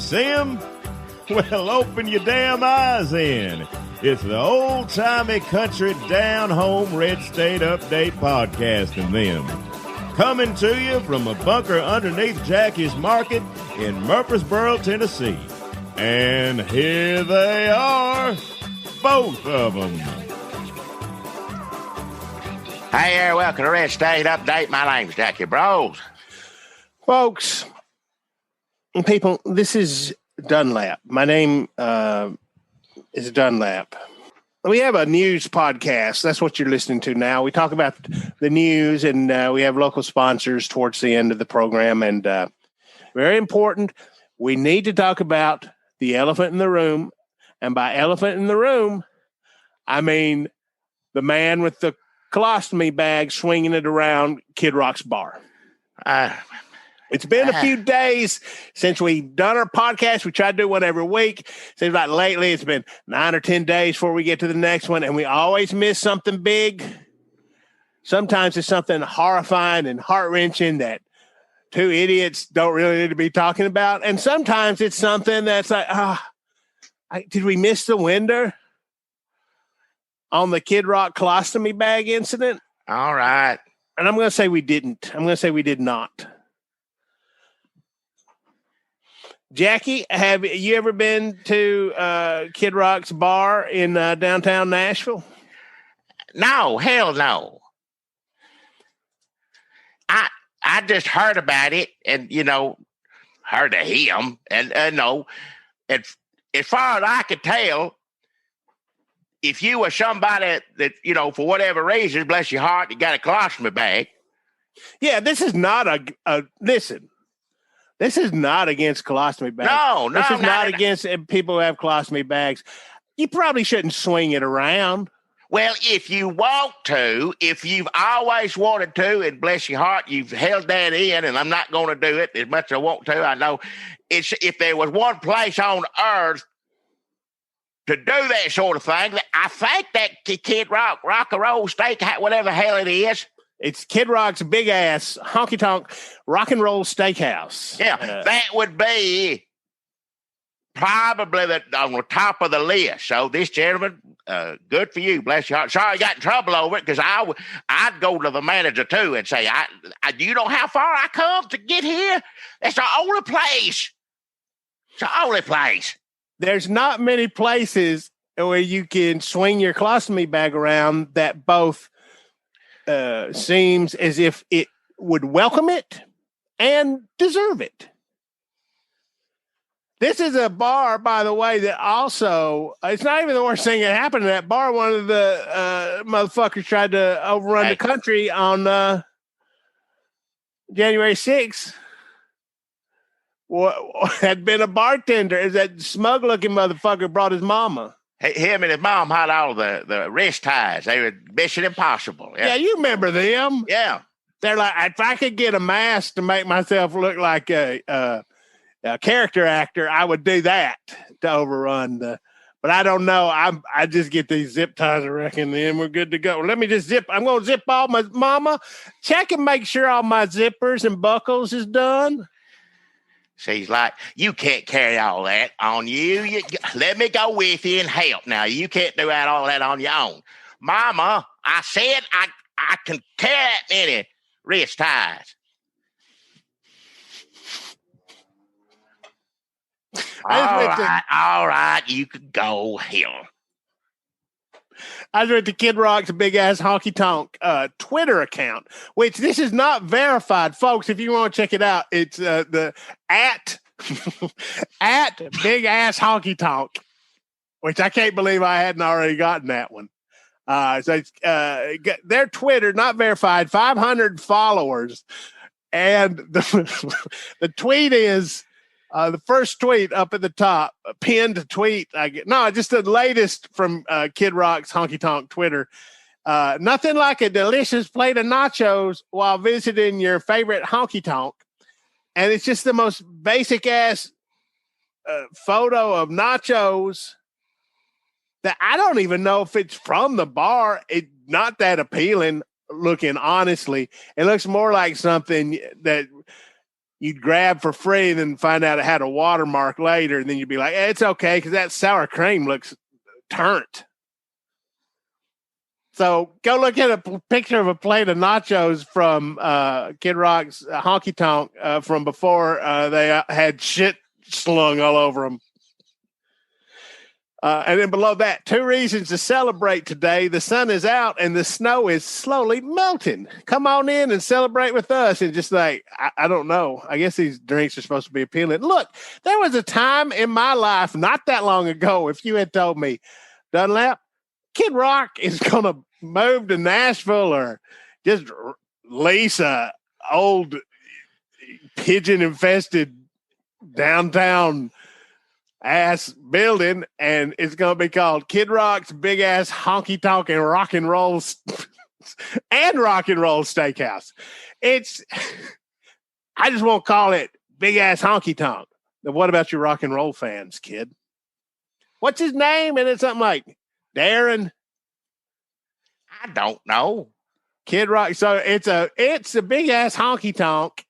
See 'em? Well, open your damn eyes in. It's the old-timey country down-home red state update podcast and them. Coming to you from a bunker underneath Jackie's Market in Murfreesboro, Tennessee. And here they are, both of them. Hey there, welcome to Red State Update. My name's Jackie Bros. Folks, people, this is Dunlap. My name is Dunlap. We have a news podcast. That's what you're listening to now. We talk about the news, and we have local sponsors towards the end of the program. And very important, we need to talk about the elephant in the room. And by elephant in the room, I mean the man with the colostomy bag swinging it around Kid Rock's bar. It's been a few days since we've done our podcast. We try to do one every week. Seems like lately it's been 9 or 10 days before we get to the next one, and we always miss something big. Sometimes it's something horrifying and heart-wrenching that two idiots don't really need to be talking about, and sometimes it's something that's like, did we miss the window on the Kid Rock colostomy bag incident? All right. And I'm going to say we didn't. I'm going to say we did not. Jackie, have you ever been to Kid Rock's bar in downtown Nashville? No, hell no. I just heard about it and, heard of him. And, and as far as I could tell, if you were somebody that, for whatever reason, bless your heart, you got a colostomy bag. Yeah, this is not listen. This is not against colostomy bags. No, this is not against people who have colostomy bags. You probably shouldn't swing it around. Well, if you want to, if you've always wanted to, and bless your heart, you've held that in, and I'm not going to do it as much as I want to. I know if there was one place on earth to do that sort of thing, I think that Kid Rock and Roll Steak, whatever the hell it is. It's Kid Rock's big ass honky tonk rock and roll steakhouse. Yeah, that would be probably on the top of the list. So this gentleman, good for you, bless your heart. Sorry you got in trouble over it, because I'd go to the manager too and say, you know how far I come to get here? That's the only place. It's the only place. There's not many places where you can swing your colostomy bag around that both seems as if it would welcome it and deserve it. This is a bar, by the way, that also, it's not even the worst thing that happened in that bar. One of the motherfuckers tried to overrun the country on January 6th. Had been a bartender. Is that smug-looking motherfucker brought his mama. Him and his mom had all the wrist ties. They were Mission Impossible. Yeah, you remember them. Yeah. They're like, if I could get a mask to make myself look like a character actor, I would do that to overrun but I don't know. I just get these zip ties, I reckon, then we're good to go. Let me just zip. I'm going to zip all my mama. Check and make sure all my zippers and buckles is done. She's like, you can't carry all that on you. Let me go with you and help. Now, you can't do all that on your own. Mama, I said I can carry that many wrist ties. All right, you could go here. I was at the Kid Rock's big ass honky tonk Twitter account, which this is not verified, folks. If you want to check it out, it's the at big ass honky tonk, which I can't believe I hadn't already gotten that one. So it's, their Twitter, not verified, 500 followers, and the tweet is. The first tweet up at the top, a pinned tweet. Just the latest from Kid Rock's Honky Tonk Twitter. Nothing like a delicious plate of nachos while visiting your favorite honky tonk. And it's just the most basic ass photo of nachos that I don't even know if it's from the bar. It's not that appealing looking, honestly. It looks more like something that you'd grab for free and then find out it had a watermark later. And then you'd be like, it's okay because that sour cream looks turnt. So go look at a picture of a plate of nachos from Kid Rock's Honky Tonk from before they had shit slung all over them. And then below that, 2 reasons to celebrate today. The sun is out and the snow is slowly melting. Come on in and celebrate with us. And just like, I don't know. I guess these drinks are supposed to be appealing. Look, there was a time in my life not that long ago, if you had told me, Dunlap, Kid Rock is going to move to Nashville or just lease a old pigeon-infested downtown ass building, and it's going to be called Kid Rock's Big Ass Honky Tonk and Rock and Roll and Rock and Roll Steakhouse. I just won't call it Big Ass Honky Tonk. Now, what about your rock and roll fans, kid? What's his name? And it's something like Darren. I don't know. Kid Rock. So it's a big ass honky tonk.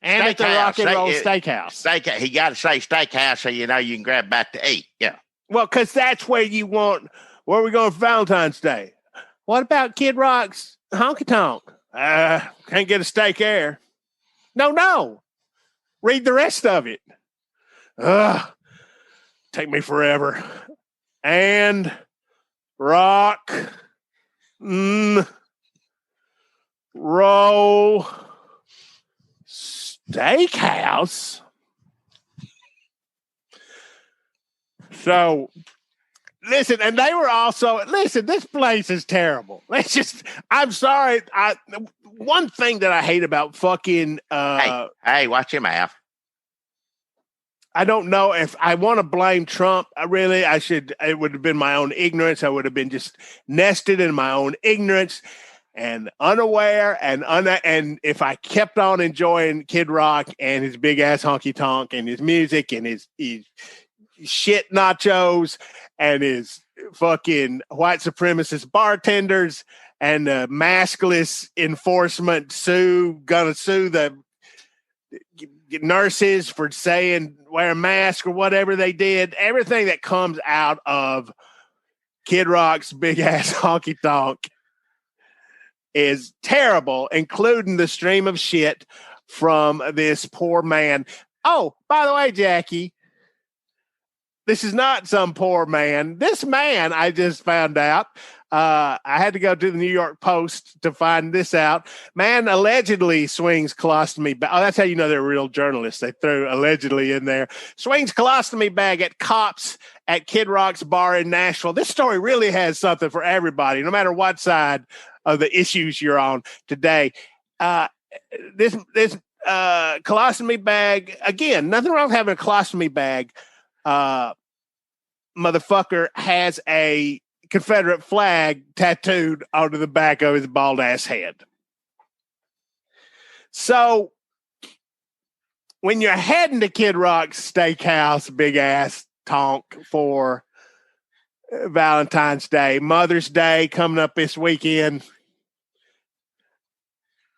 And it's a rock and roll steakhouse. He got to say steakhouse so you know you can grab back to eat. Yeah. Well, because that's where you want. Where are we going for Valentine's Day? What about Kid Rock's honky tonk? Can't get a steak there. No. Read the rest of it. Take me forever. And rock. Roll steakhouse. So listen, and they were also this place is terrible. I'm sorry. One thing that I hate about fucking hey, watch your mouth. I don't know if I want to blame Trump. I should. It would have been my own ignorance. I would have been just nested in my own ignorance and unaware. And if I kept on enjoying Kid Rock and his big ass honky tonk and his music and his shit nachos and his fucking white supremacist bartenders and maskless enforcement gonna sue the nurses for saying wear a mask or whatever they did, everything that comes out of Kid Rock's big ass honky tonk is terrible, including the stream of shit from this poor man. Oh, by the way, Jackie, this is not some poor man. This man, I just found out, I had to go to the New York Post to find this out. Man allegedly swings colostomy bag. Oh, that's how you know they're real journalists. They threw allegedly in there. Swings colostomy bag at cops at Kid Rock's bar in Nashville. This story really has something for everybody, no matter what side of the issues you're on today. This colostomy bag, again, nothing wrong with having a colostomy bag. Motherfucker has a Confederate flag tattooed onto the back of his bald ass head. So when you're heading to Kid Rock's steakhouse, big ass tonk for Valentine's Day, Mother's Day coming up this weekend,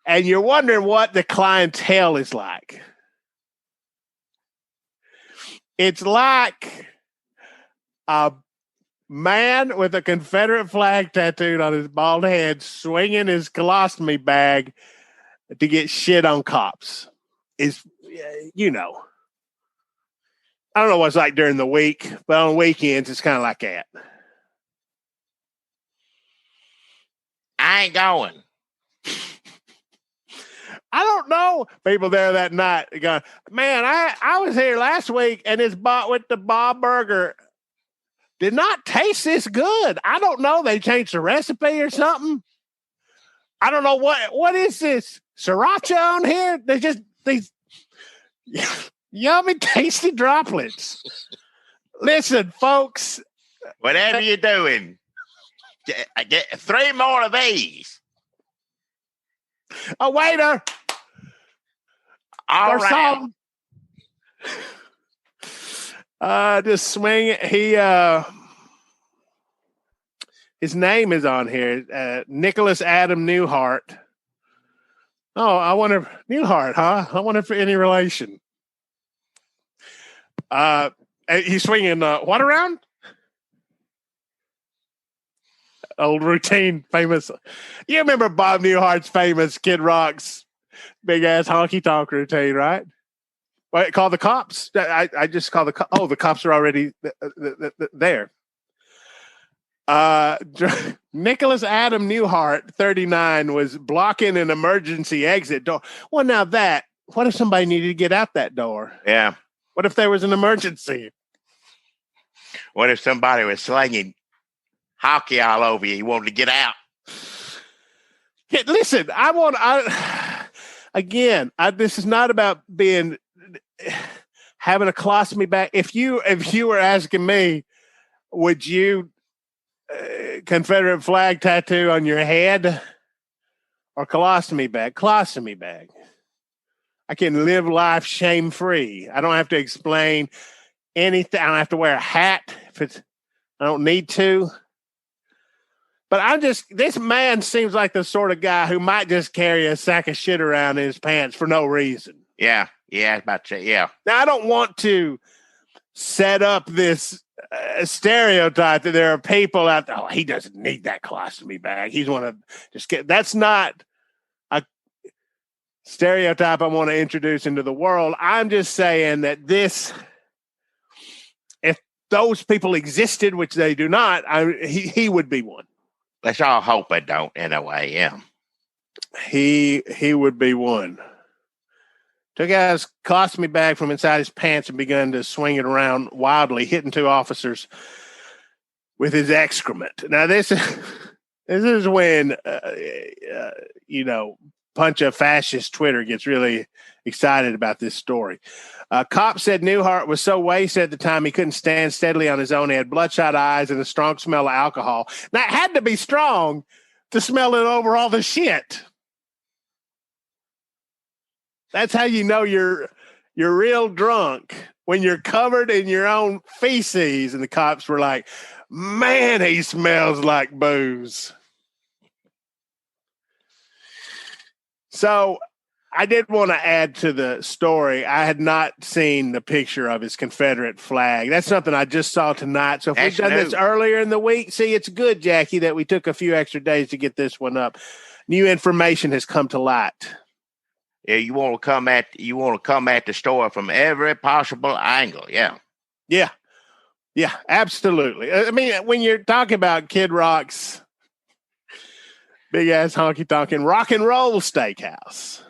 and you're wondering what the clientele is like. It's like a man with a Confederate flag tattooed on his bald head swinging his colostomy bag to get shit on cops. Is, you know, I don't know what it's like during the week, but on weekends it's kind of like that. I ain't going. I don't know people there that night going, man, I was here last week and it's bought with the Bob Burger. Did not taste this good. I don't know. They changed the recipe or something. I don't know what is this sriracha on here? They're just these yummy, tasty droplets. Listen, folks. Whatever you're doing, get 3 more of these. A waiter. All right. Just swing it. His name is on here. Nicholas Adam Newhart. Oh, I wonder if Newhart, huh? I wonder if any relation. He's swinging what around? Old routine, famous. You remember Bob Newhart's famous Kid Rock's big ass honky tonk routine, right? What, call the cops? I just call the cops. Oh, the cops are already there. Nicholas Adam Newhart, 39, was blocking an emergency exit door. Well, now what if somebody needed to get out that door? Yeah. What if there was an emergency? What if somebody was slinging hockey all over you? You wanted to get out. Listen, this is not about having a colostomy bag. If you were asking me, would you Confederate flag tattoo on your head or colostomy bag? Colostomy bag. I can live life shame free. I don't have to explain anything. I don't have to wear a hat I don't need to. But this man seems like the sort of guy who might just carry a sack of shit around in his pants for no reason. Yeah, about to say, yeah. Now, I don't want to set up this stereotype that there are people out there, he doesn't need that colostomy bag. He's one of just get. That's not a stereotype I want to introduce into the world. I'm just saying that if those people existed, which they do not, he would be one. Let's all hope I don't, in a way, yeah. He would be one. Took out his colostomy bag from inside his pants and began to swing it around wildly, hitting two officers with his excrement. Now, this is when, bunch of fascist Twitter gets really excited about this story. Cops said Newhart was so wasted at the time he couldn't stand steadily on his own. He had bloodshot eyes and a strong smell of alcohol. Now, it had to be strong to smell it over all the shit. That's how you know you're real drunk, when you're covered in your own feces. And the cops were like, man, he smells like booze. So I did want to add to the story. I had not seen the picture of his Confederate flag. That's something I just saw tonight. So if we'd done this earlier in the week, see, it's good, Jackie, that we took a few extra days to get this one up. New information has come to light. Yeah, you want to come at the story from every possible angle. Yeah. Yeah, absolutely. I mean, when you're talking about Kid Rock's big ass honky tonkin' rock and roll steakhouse.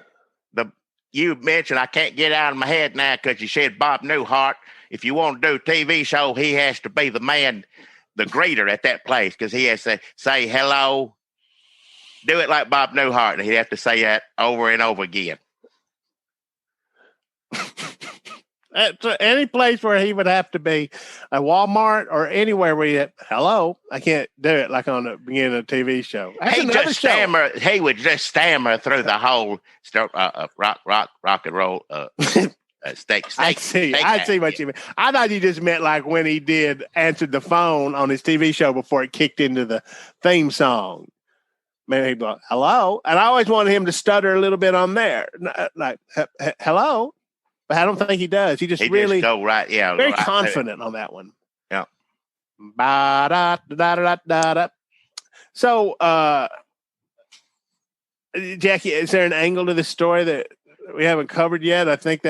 You mentioned, I can't get out of my head now because you said Bob Newhart. If you want to do a TV show, he has to be the man, the greeter at that place, because he has to say hello. Do it like Bob Newhart, and he'd have to say that over and over again. Any place where he would have to be, a Walmart or anywhere where you hello, I can't do it like on the beginning of a TV show. He would just stammer through the whole rock and roll steak. I see what you mean. I thought you just meant like when he answered the phone on his TV show before it kicked into the theme song. Maybe he'd be like, hello. And I always wanted him to stutter a little bit on there. Like, hello. But I don't think he does. He just go right, yeah, very right confident on that one. Yeah. So, Jackie, is there an angle to this story that we haven't covered yet? I think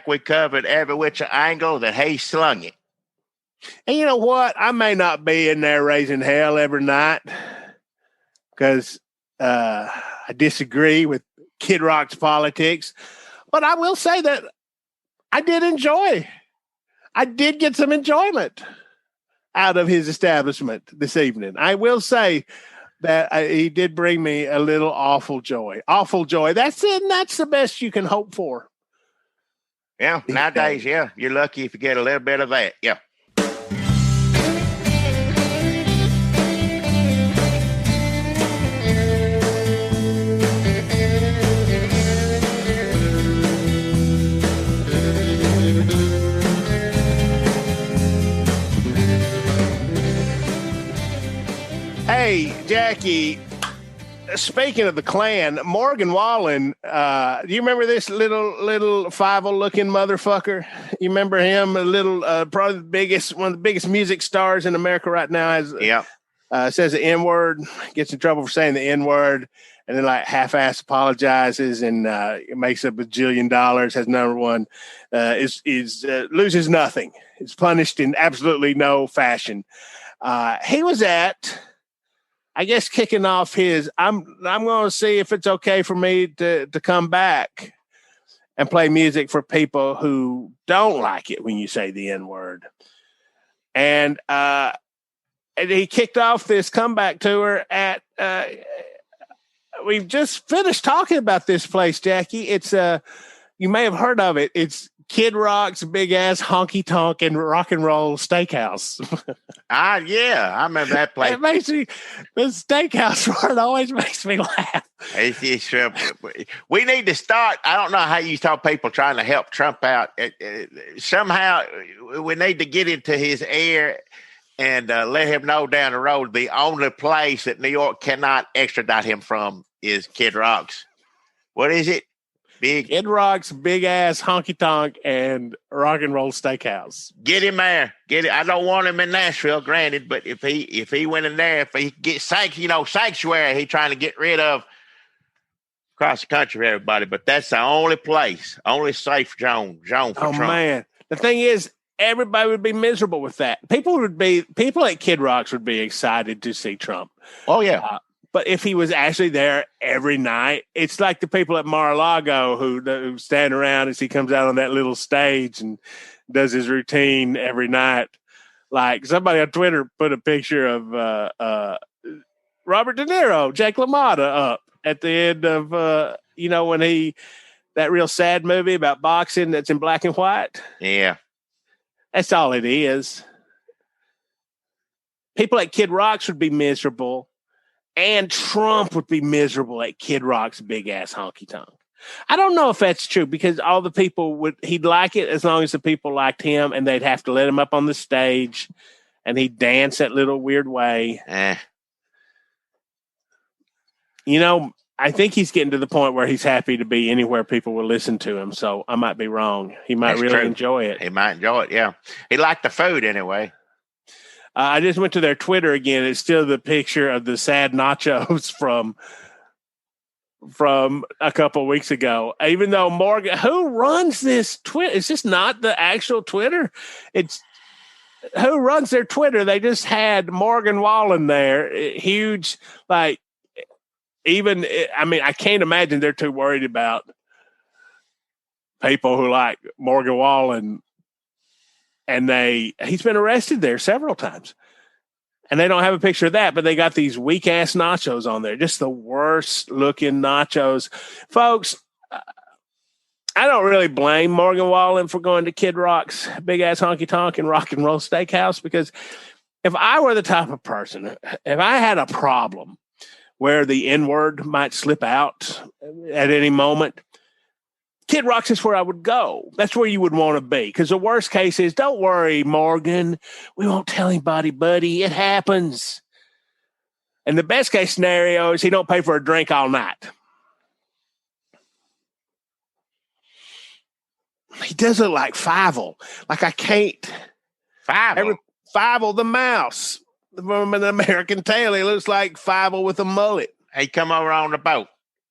we covered every which angle that he slung it. And you know what? I may not be in there raising hell every night because I disagree with Kid Rock's politics. But I will say that I did get some enjoyment out of his establishment this evening. I will say that he did bring me a little awful joy. Awful joy. That's it. And that's the best you can hope for. Yeah. Nowadays, yeah. You're lucky if you get a little bit of that. Yeah. Hey, Jackie, speaking of the Klan, Morgan Wallen, do you remember this little five-looking motherfucker? You remember him? A little, probably one of the biggest music stars in America right now. Says the N-word, gets in trouble for saying the N-word, and then like half-ass apologizes and makes up $1 bajillion. Has number one, loses nothing. It's punished in absolutely no fashion. He was at, I guess, kicking off his. I'm going to see if it's okay for me to come back and play music for people who don't like it when you say the N-word. And he kicked off this comeback tour at. We've just finished talking about this place, Jackie. It's you may have heard of it. It's Kid Rock's big ass honky tonk and rock and roll steakhouse. Yeah, I remember that place. It makes me, the steakhouse word always makes me laugh. We need to start. I don't know how you saw people trying to help Trump out. Somehow we need to get into his ear and let him know down the road the only place that New York cannot extradite him from is Kid Rock's. What is it? Kid Rock's big ass honky tonk and rock and roll steakhouse. Get him there. Get it. I don't want him in Nashville, granted, but if he went in there, if he gets sanctuary, he trying to get rid of across the country, everybody. But that's the only place, only safe zone for Trump. Oh man, the thing is, everybody would be miserable with that. People at Kid Rock's would be excited to see Trump. Oh yeah. But if he was actually there every night, it's like the people at Mar-a-Lago who stand around as he comes out on that little stage and does his routine every night. Like somebody on Twitter put a picture of Robert De Niro, Jake LaMotta up at the end of, when that real sad movie about boxing that's in black and white. Yeah. That's all it is. People at Kid Rock's would be miserable. And Trump would be miserable at Kid Rock's big ass honky tonk. I don't know if that's true because all the people he'd like it as long as the people liked him and they'd have to let him up on the stage and he'd dance that little weird way. I think he's getting to the point where he's happy to be anywhere people will listen to him. So I might be wrong. He might enjoy it. He might enjoy it. Yeah. He liked the food anyway. I just went to their Twitter again. It's still the picture of the sad nachos from a couple of weeks ago. Even though Morgan, who runs this Twitter? It's just not the actual Twitter. It's who runs their Twitter. They just had Morgan Wallen there. Huge, I can't imagine they're too worried about people who like Morgan Wallen. And he's been arrested there several times. And they don't have a picture of that, but they got these weak ass nachos on there. Just the worst looking nachos. Folks, I don't really blame Morgan Wallen for going to Kid Rock's big ass honky tonk and rock and roll steakhouse, because if I were the type of person, if I had a problem where the N-word might slip out at any moment, Kid Rock's is where I would go. That's where you would want to be. Because the worst case is, don't worry, Morgan. We won't tell anybody, buddy. It happens. And the best case scenario is he don't pay for a drink all night. He does look like Fievel. Like I can't. Fievel the mouse. From an American Tail. He looks like Fievel with a mullet. He come over on the boat.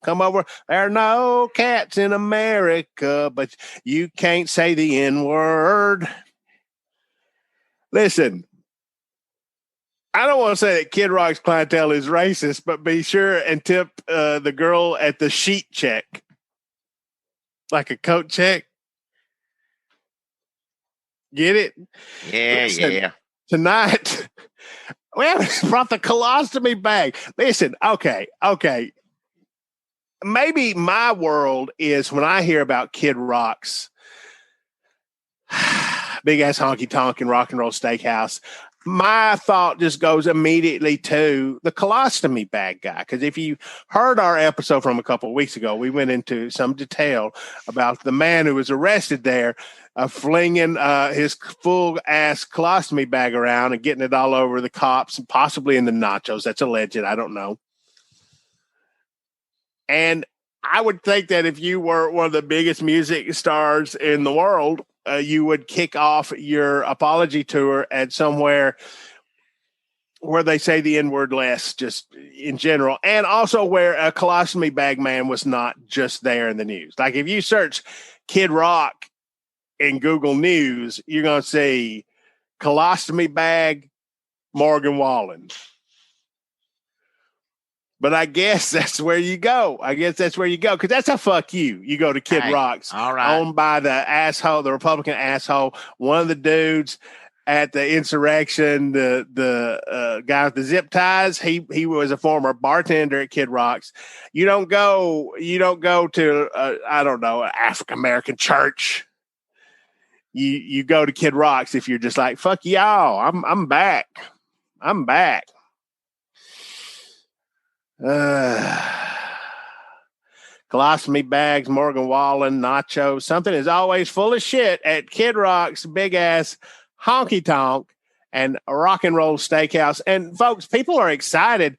Come over. There are no cats in America, but you can't say the N-word. Listen, I don't want to say that Kid Rock's clientele is racist, but be sure and tip the girl at the sheet check. Like a coat check. Get it? Yeah, Listen, yeah. Tonight, we haven't brought the colostomy bag. Listen, okay. Maybe my world is when I hear about Kid Rock's big ass honky tonk and rock and roll steakhouse, my thought just goes immediately to the colostomy bag guy. Because if you heard our episode from a couple of weeks ago, we went into some detail about the man who was arrested there, flinging his full ass colostomy bag around and getting it all over the cops and possibly in the nachos. That's alleged. I don't know. And I would think that if you were one of the biggest music stars in the world, you would kick off your apology tour at somewhere where they say the N-word less, just in general, and also where a colostomy bag man was not just there in the news. Like if you search Kid Rock in Google News, you're going to see colostomy bag Morgan Wallen. But I guess that's where you go. Because that's a fuck you. You go to Kid Rock's, all right, owned by the Republican asshole, one of the dudes at the insurrection, the guy with the zip ties. He was a former bartender at Kid Rock's. You don't go to I don't know, an African American church. You go to Kid Rock's if you're just like, fuck y'all. I'm back. Colostomy bags, Morgan Wallen, nachos. Something is always full of shit at Kid Rock's big ass honky tonk and rock and roll steakhouse. And folks, people are excited.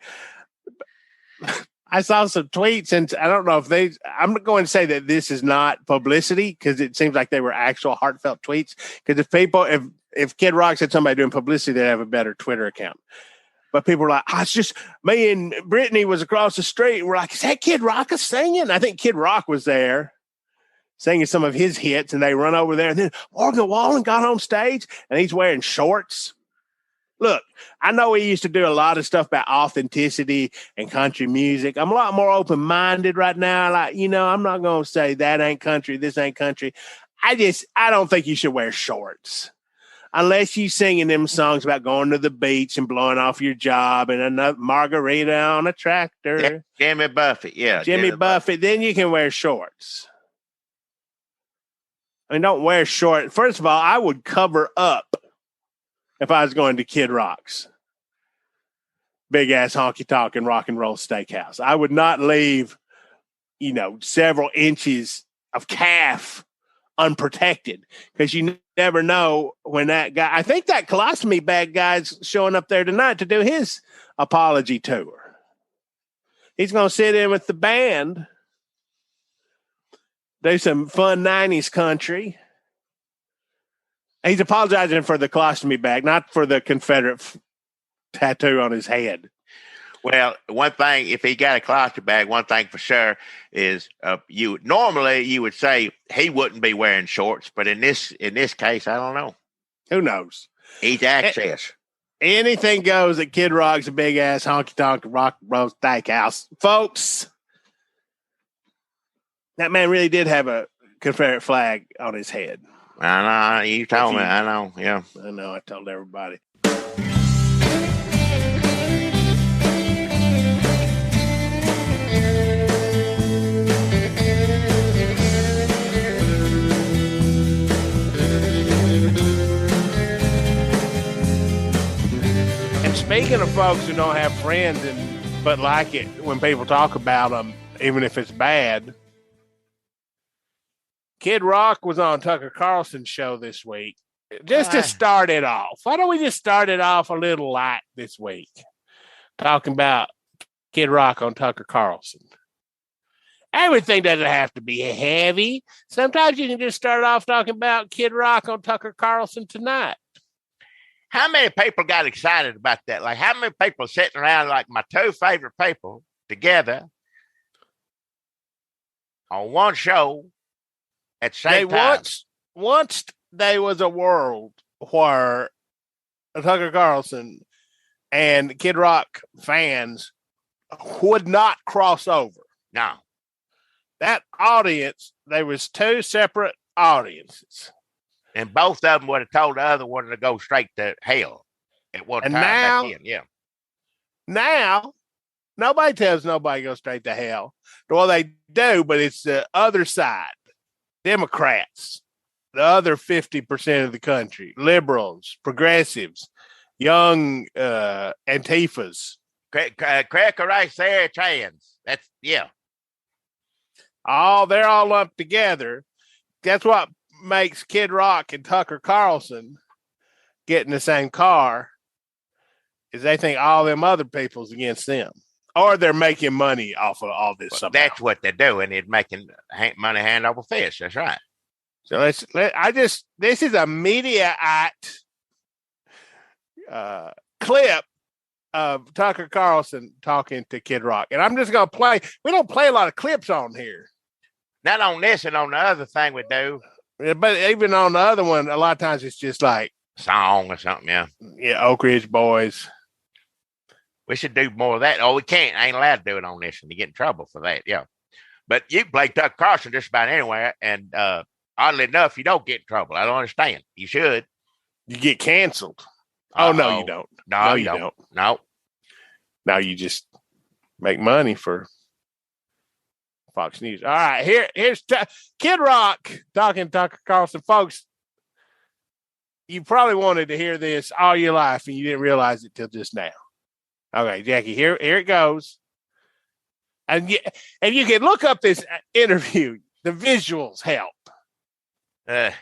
I saw some tweets, and I don't know if I'm going to say that this is not publicity because it seems like they were actual heartfelt tweets. Because if Kid Rock said somebody doing publicity, they'd have a better Twitter account. But people were like, it's just me and Brittany was across the street. We're like, is that Kid Rock singing? I think Kid Rock was there singing some of his hits, and they run over there. And then Morgan Wallen got on stage, and he's wearing shorts. Look, I know he used to do a lot of stuff about authenticity and country music. I'm a lot more open-minded right now. Like, I'm not going to say that ain't country, this ain't country. I don't think you should wear shorts. Unless you singing them songs about going to the beach and blowing off your job and another margarita on a tractor. Jimmy Buffett, yeah. Jimmy Buffett. Then you can wear shorts. I mean, don't wear shorts. First of all, I would cover up if I was going to Kid Rock's big ass honky tonk and rock and roll steakhouse. I would not leave, several inches of calf unprotected because you never know when that guy, I think that colostomy bag guy's showing up there tonight to do his apology tour. He's going to sit in with the band, do some fun 90s country. He's apologizing for the colostomy bag, not for the Confederate tattoo on his head. Well, one thing, if he got a colostomy bag, one thing for sure is you would say he wouldn't be wearing shorts, but in this case, I don't know. Who knows? He's access. Anything goes at Kid Rock's big ass honky tonk rock roll steakhouse, folks. That man really did have a Confederate flag on his head. I know. You told me. I know. Yeah. I know. I told everybody. And speaking of folks who don't have friends but like it when people talk about them, even if it's bad, Kid Rock was on Tucker Carlson's show this week. Just to start it off, why don't we just start it off a little light this week? Talking about Kid Rock on Tucker Carlson. Everything doesn't have to be heavy. Sometimes you can just start off talking about Kid Rock on Tucker Carlson tonight. How many people got excited about that? Like, how many people sitting around like my two favorite people together on one show at the same time? Once there was a world where Tucker Carlson and Kid Rock fans would not cross over. No. That audience, there was two separate audiences. And both of them would have told the other one to go straight to hell at one time back then. Yeah. Now, nobody tells nobody to go straight to hell. Well, they do, but it's the other side. Democrats, the other 50% of the country, liberals, progressives, young Antifas. Cracker right there, trans. That's, yeah. They're all lumped together. That's what makes Kid Rock and Tucker Carlson get in the same car, is they think all them other people's against them. Or they're making money off of all this. Well, that's what they're doing. Is making money hand over fist. That's right. So this is a Mediaite clip of Tucker Carlson talking to Kid Rock. And I'm just going to play. We don't play a lot of clips on here. Not on this and on the other thing we do. But even on the other one, a lot of times it's just like song or something, yeah. Yeah, Oak Ridge Boys. We should do more of that. Oh, we can't. I ain't allowed to do it on this and you get in trouble for that, yeah. But you can play Tucker Carlson just about anywhere, and oddly enough, you don't get in trouble. I don't understand. You should. You get canceled. Oh, no, you don't. No, you don't. No. Now you just make money for Fox News. All right, here's Kid Rock talking to Tucker Carlson. Folks, you probably wanted to hear this all your life, and you didn't realize it till just now. Okay, Jackie, here it goes. And you can look up this interview. The visuals help. I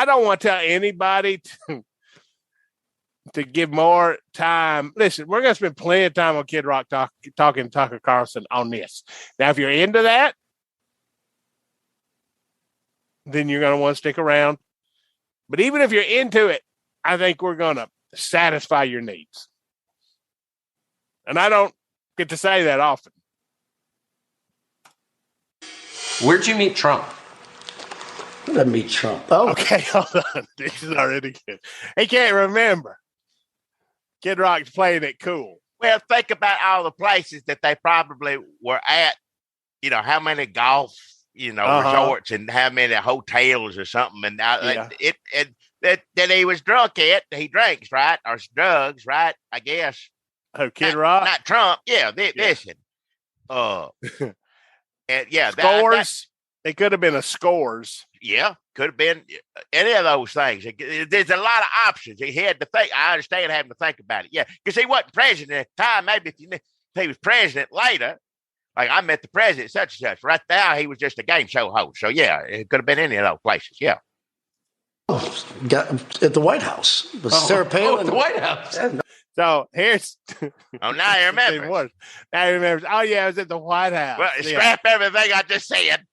don't want to tell anybody to give more time. Listen, we're going to spend plenty of time on Kid Rock talking to Tucker Carlson on this. Now, if you're into that, then you're going to want to stick around. But even if you're into it, I think we're going to satisfy your needs. And I don't get to say that often. Where'd you meet Trump? Where'd I meet Trump? Oh, okay, hold on. This is already good. He can't remember. Kid Rock's playing it cool. Well, think about all the places that they probably were at. You know, how many golf, resorts and how many hotels or something. And that he was drunk at. He drinks, right? Or drugs, right? I guess. Oh, Kid Rock? Not Trump. Yeah, listen. And Scores. It could have been a Scores. Yeah, could have been any of those things. There's a lot of options. He had to think. I understand having to think about it. Yeah, because he wasn't president at the time. Maybe if he was president later, like I met the president such and such. Right now, he was just a game show host. So yeah, it could have been any of those places. Yeah. At the White House. Sarah Palin. At the White House. So here's. Oh, now I remember. Now he remembers. Oh yeah, I was at the White House. Well, scrap everything I just said.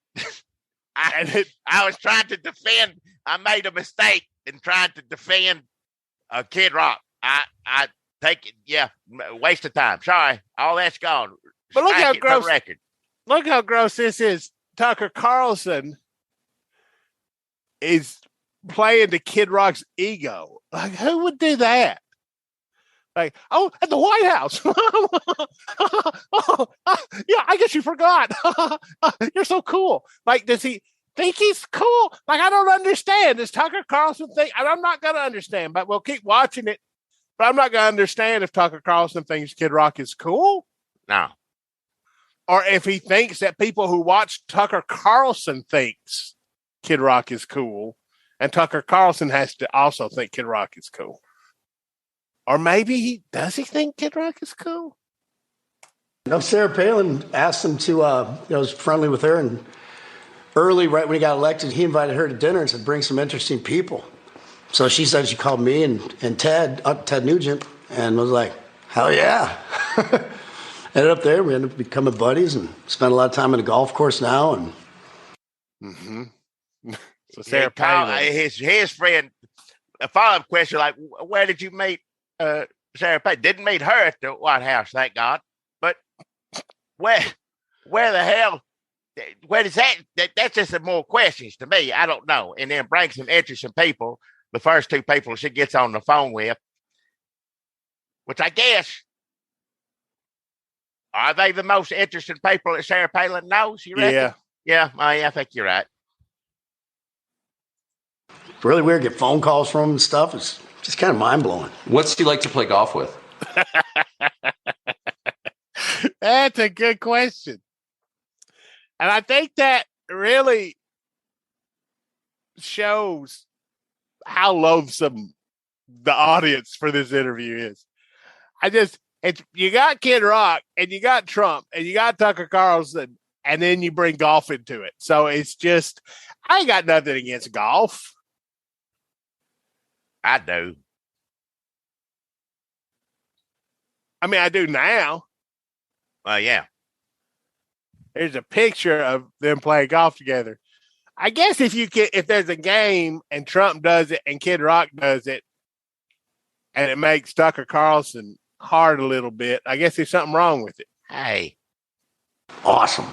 I was trying to defend. I made a mistake in trying to defend Kid Rock. I take it. Yeah, waste of time. Sorry, all that's gone. But look how gross. Look how gross this is. Tucker Carlson is playing to Kid Rock's ego. Like, who would do that? Like, oh, at the White House. Yeah, I guess you forgot. You're so cool. Like, does he think he's cool? Like, I don't understand. Does Tucker Carlson think? I'm not going to understand, but we'll keep watching it. But I'm not going to understand if Tucker Carlson thinks Kid Rock is cool. No. Or if he thinks that people who watch Tucker Carlson thinks Kid Rock is cool, and Tucker Carlson has to also think Kid Rock is cool. Or maybe does he think Kid Rock is cool? No, Sarah Palin asked him to, was friendly with her, and early, right when he got elected, he invited her to dinner and said, bring some interesting people. So she said she called me and Ted Nugent, and was like, hell yeah. Ended up there. We ended up becoming buddies and spent a lot of time on the golf course now. And So Sarah Palin, his friend, a follow-up question like, where did you meet Sarah Palin? Didn't meet her at the White House, thank God. But where the hell? Where does that? That's just some more questions to me. I don't know. And then bring some interesting people. The first two people she gets on the phone with, which I guess. Are they the most interesting people that Sarah Palin knows? You reckon? Yeah, I think you're right. Really weird. Get phone calls from him and stuff. It's just kind of mind blowing. What's he like to play golf with? That's a good question. And I think that really shows how loathsome the audience for this interview is. You got Kid Rock and you got Trump and you got Tucker Carlson, and then you bring golf into it. So it's just, I ain't got nothing against golf. I do. I mean, I do now. Yeah. There's a picture of them playing golf together. I guess if there's a game and Trump does it and Kid Rock does it, and it makes Tucker Carlson hard a little bit, I guess there's something wrong with it. Hey. Awesome.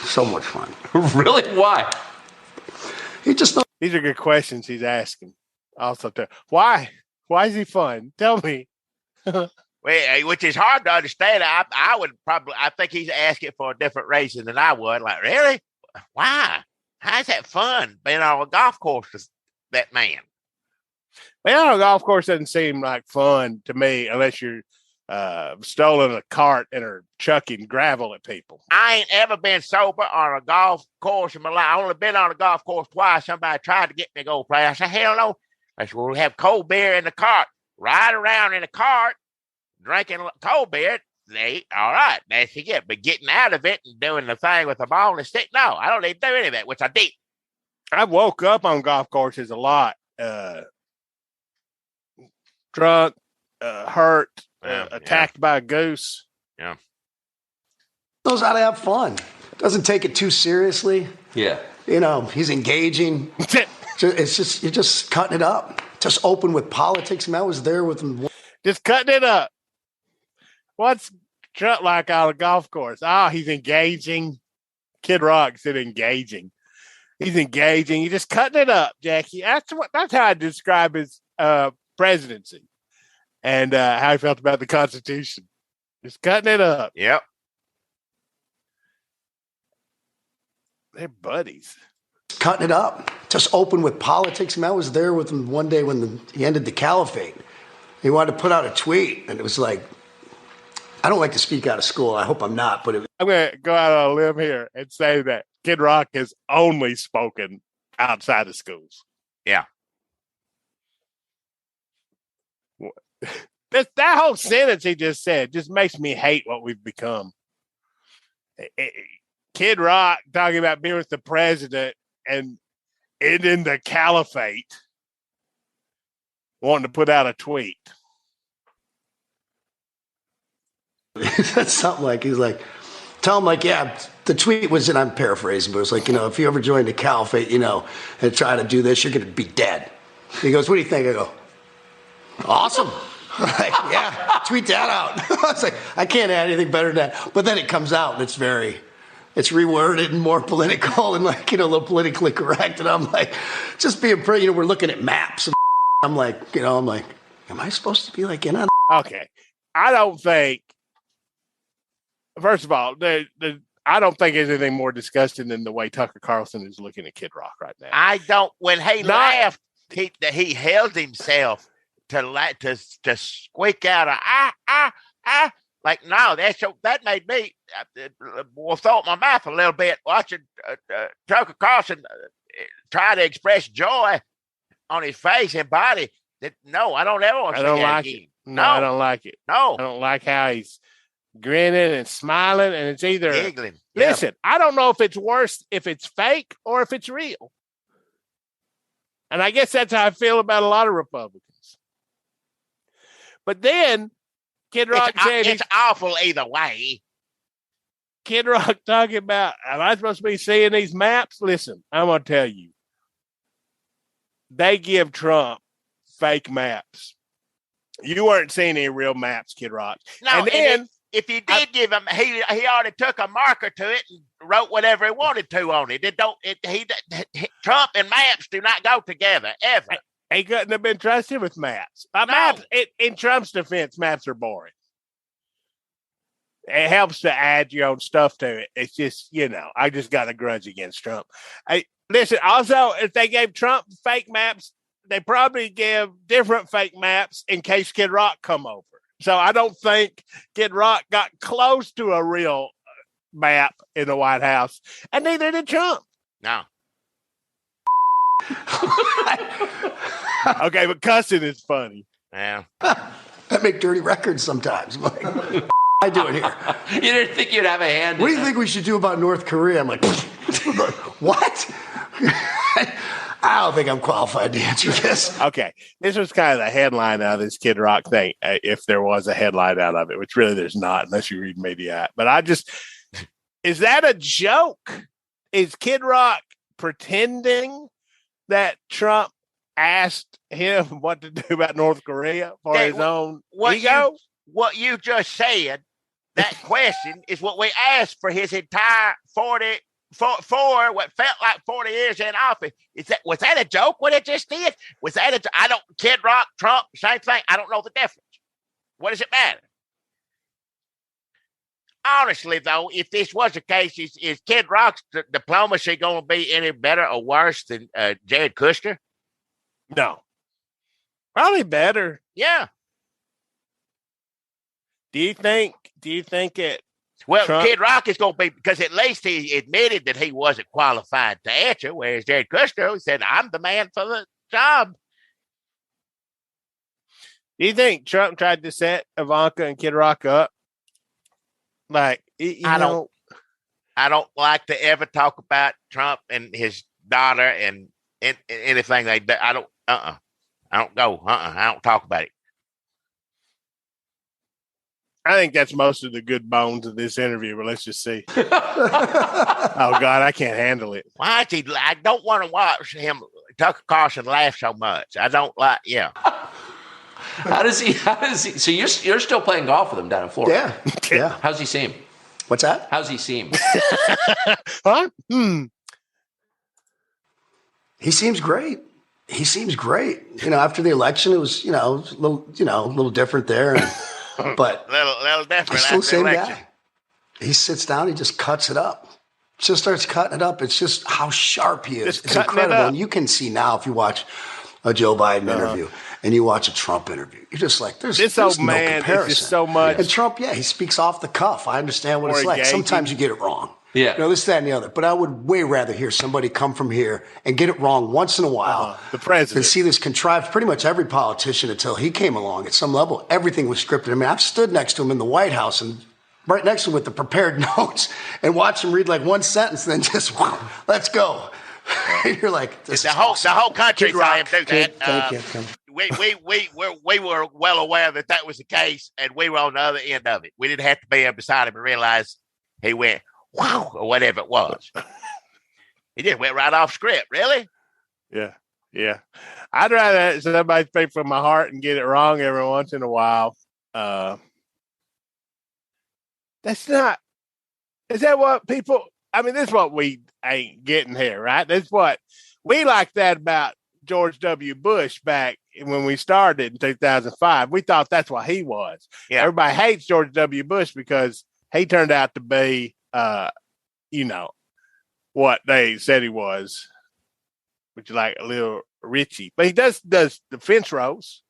So much fun. Really? Why? These are good questions he's asking. Also, why? Why is he fun? Tell me. Well, which is hard to understand. I think he's asking for a different reason than I would. Like, really? Why? How's that fun being on a golf course with that man? Well, on a golf course doesn't seem like fun to me unless you're stolen a cart and are chucking gravel at people. I ain't ever been sober on a golf course in my life. I only been on a golf course twice. Somebody tried to get me to go play. I said, hell no. I said, well, we have cold beer in the cart. Ride around in the cart, drinking cold beer. All right, that's you get. But getting out of it and doing the thing with the ball and the stick, no, I don't need to do any of that, which I did. I woke up on golf courses a lot. Drunk, hurt, attacked by a goose. Yeah. knows how to have fun. Doesn't take it too seriously. Yeah. You know, he's engaging. It's just, you're just cutting it up. Just open with politics. Man, I was there with him. Just cutting it up. What's Trump like on a golf course? Oh, he's engaging. Kid Rock said engaging. He's engaging. He's just cutting it up, Jackie. That's how I describe his presidency and how he felt about the Constitution. Just cutting it up. Yep. They're buddies. Cutting it up. Just open with politics. Man, I was there with him one day when he ended the caliphate. He wanted to put out a tweet, and it was like, I don't like to speak out of school. I hope I'm not, but I'm going to go out on a limb here and say that Kid Rock has only spoken outside of schools. Yeah. That whole sentence he just said just makes me hate what we've become. Kid Rock talking about being with the president and ending the caliphate, wanting to put out a tweet. that's something like, he's like, tell him like, yeah, the tweet was, and I'm paraphrasing, but it's like, you know, if you ever join the caliphate, you know, and try to do this, you're going to be dead. He goes, what do you think? I go, awesome. Like, yeah, tweet that out. I was like, I can't add anything better than that. But then it comes out and it's reworded and more political and like, you know, a little politically correct. And I'm like, just being pretty, you know, we're looking at maps. And I'm like, am I supposed to be like in on? Okay. I don't think, first of all, I don't think there's anything more disgusting than the way Tucker Carlson is looking at Kid Rock right now. I don't, when he laughed, he held himself to squeak out like, no, that made me throw up my mouth a little bit watching Tucker Carlson try to express joy on his face and body. No, I don't ever want to see that again. No, I don't like it. No. I don't like how he's grinning and smiling, and it's either giggling. Listen, I don't know if it's worse if it's fake or if it's real. And I guess that's how I feel about a lot of Republicans. But then Kid Rock said it's awful either way. Kid Rock talking about, am I supposed to be seeing these maps? Listen, I'm going to tell you. They give Trump fake maps. You weren't seeing any real maps, Kid Rock. No, and then if you did give him, he already took a marker to it and wrote whatever he wanted to on it. Trump and maps do not go together ever. He couldn't have been trusted with maps. Maps, in Trump's defense, maps are boring. It helps to add your own stuff to it. It's just, I just got a grudge against Trump. Listen, also, if they gave Trump fake maps, they probably give different fake maps in case Kid Rock come over. So I don't think Kid Rock got close to a real map in the White House, and neither did Trump. No. Okay, but cussing is funny. Yeah. I make dirty records sometimes. I'm like, I do it here. You didn't think you'd have a hand What do you think we should do about North Korea? I'm like, what? I don't think I'm qualified to answer this. Okay. This was kind of the headline of this Kid Rock thing, if there was a headline out of it, which really there's not unless you read Mediaite. But is that a joke? Is Kid Rock pretending that Trump asked him what to do about North Korea for his own ego? What you just said, that question is what we asked for his entire 40 for what felt like 40 years in office. Was that a joke? What it just did? Was that Kid Rock, Trump, same thing. I don't know the difference. What does it matter? Honestly, though, if this was the case, is Kid Rock's diplomacy going to be any better or worse than Jared Kushner? No. Probably better. Yeah. Do you think it? Well, Trump? Kid Rock is going to be, because at least he admitted that he wasn't qualified to answer, whereas Jared Kushner said, I'm the man for the job. Do you think Trump tried to set Ivanka and Kid Rock up? Like, I don't like to ever talk about Trump and his daughter and anything like that. I don't talk about it. I think that's most of the good bones of this interview, but let's just see. Oh, God, I can't handle it. Why is he? I don't want to watch him, Tucker Carlson, laugh so much. I don't like, yeah. How does he? So you're still playing golf with him down in Florida? Yeah. How's he seem? What's that? How's he seem? Huh? He seems great. After the election, it was, a little different there. But little different. He's still the same guy. He sits down, he just cuts it up. Just starts cutting it up. It's just how sharp he is. It's incredible. And you can see now if you watch a Joe Biden interview and you watch a Trump interview, you're just like, there's old no man comparison. is just so much. And Trump, he speaks off the cuff. I understand what it's like. Sometimes you get it wrong. Yeah. This, that, and the other. But I would way rather hear somebody come from here and get it wrong once in a while. The president. And see this contrived. Pretty much every politician until he came along at some level, everything was scripted. I mean, I've stood next to him in the White House and right next to him with the prepared notes and watch him read like one sentence and then just, let's go. You're like, the whole country saw him do that. Thank you. We were well aware that was the case, and we were on the other end of it. We didn't have to be up beside him and realize he went, wow, or whatever it was. He just went right off script, really? Yeah. I'd rather somebody speak from my heart and get it wrong every once in a while. Is that what people, this is what we ain't getting here, right? That's what we like that about George W. Bush back when we started in 2005. We thought that's what he was. Yeah. Everybody hates George W. Bush because he turned out to be, what they said he was, which is like a little Richie. But he does the fence rows.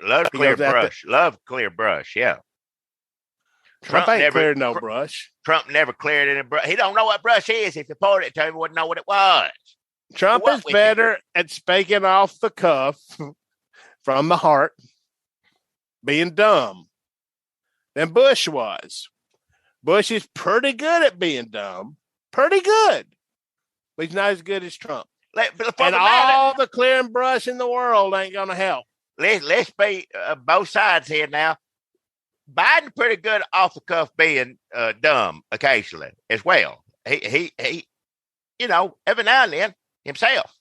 Love clear brush, yeah. Trump ain't cleared no brush. Trump never cleared any brush. He don't know what brush is. If you poured it to him, he wouldn't know what it was. Trump is better at speaking off the cuff from the heart, being dumb, than Bush was. Bush is pretty good at being dumb. Pretty good. But he's not as good as Trump. All the clearing brush in the world ain't going to help. Let's be both sides here now. Biden pretty good off the cuff being dumb occasionally as well. He every now and then himself.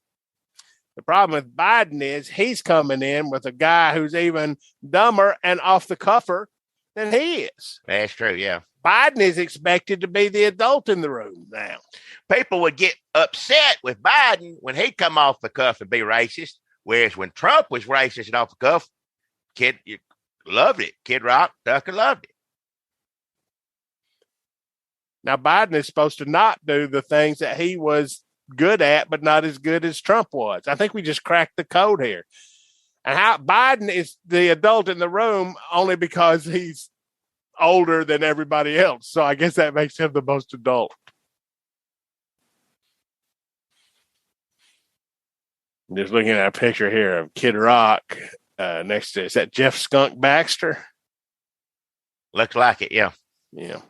The problem with Biden is he's coming in with a guy who's even dumber and off the cuffer than he is. That's true, yeah. Biden is expected to be the adult in the room now. People would get upset with Biden when he'd come off the cuff and be racist, whereas when Trump was racist and off the cuff, you loved it. Kid Rock, Tucker loved it. Now, Biden is supposed to not do the things that he was good at, but not as good as Trump was. I think we just cracked the code here. And how Biden is the adult in the room only because he's older than everybody else. So I guess that makes him the most adult. I'm just looking at a picture here of Kid Rock next to, is that Jeff Skunk Baxter? Looks like it, yeah. Yeah.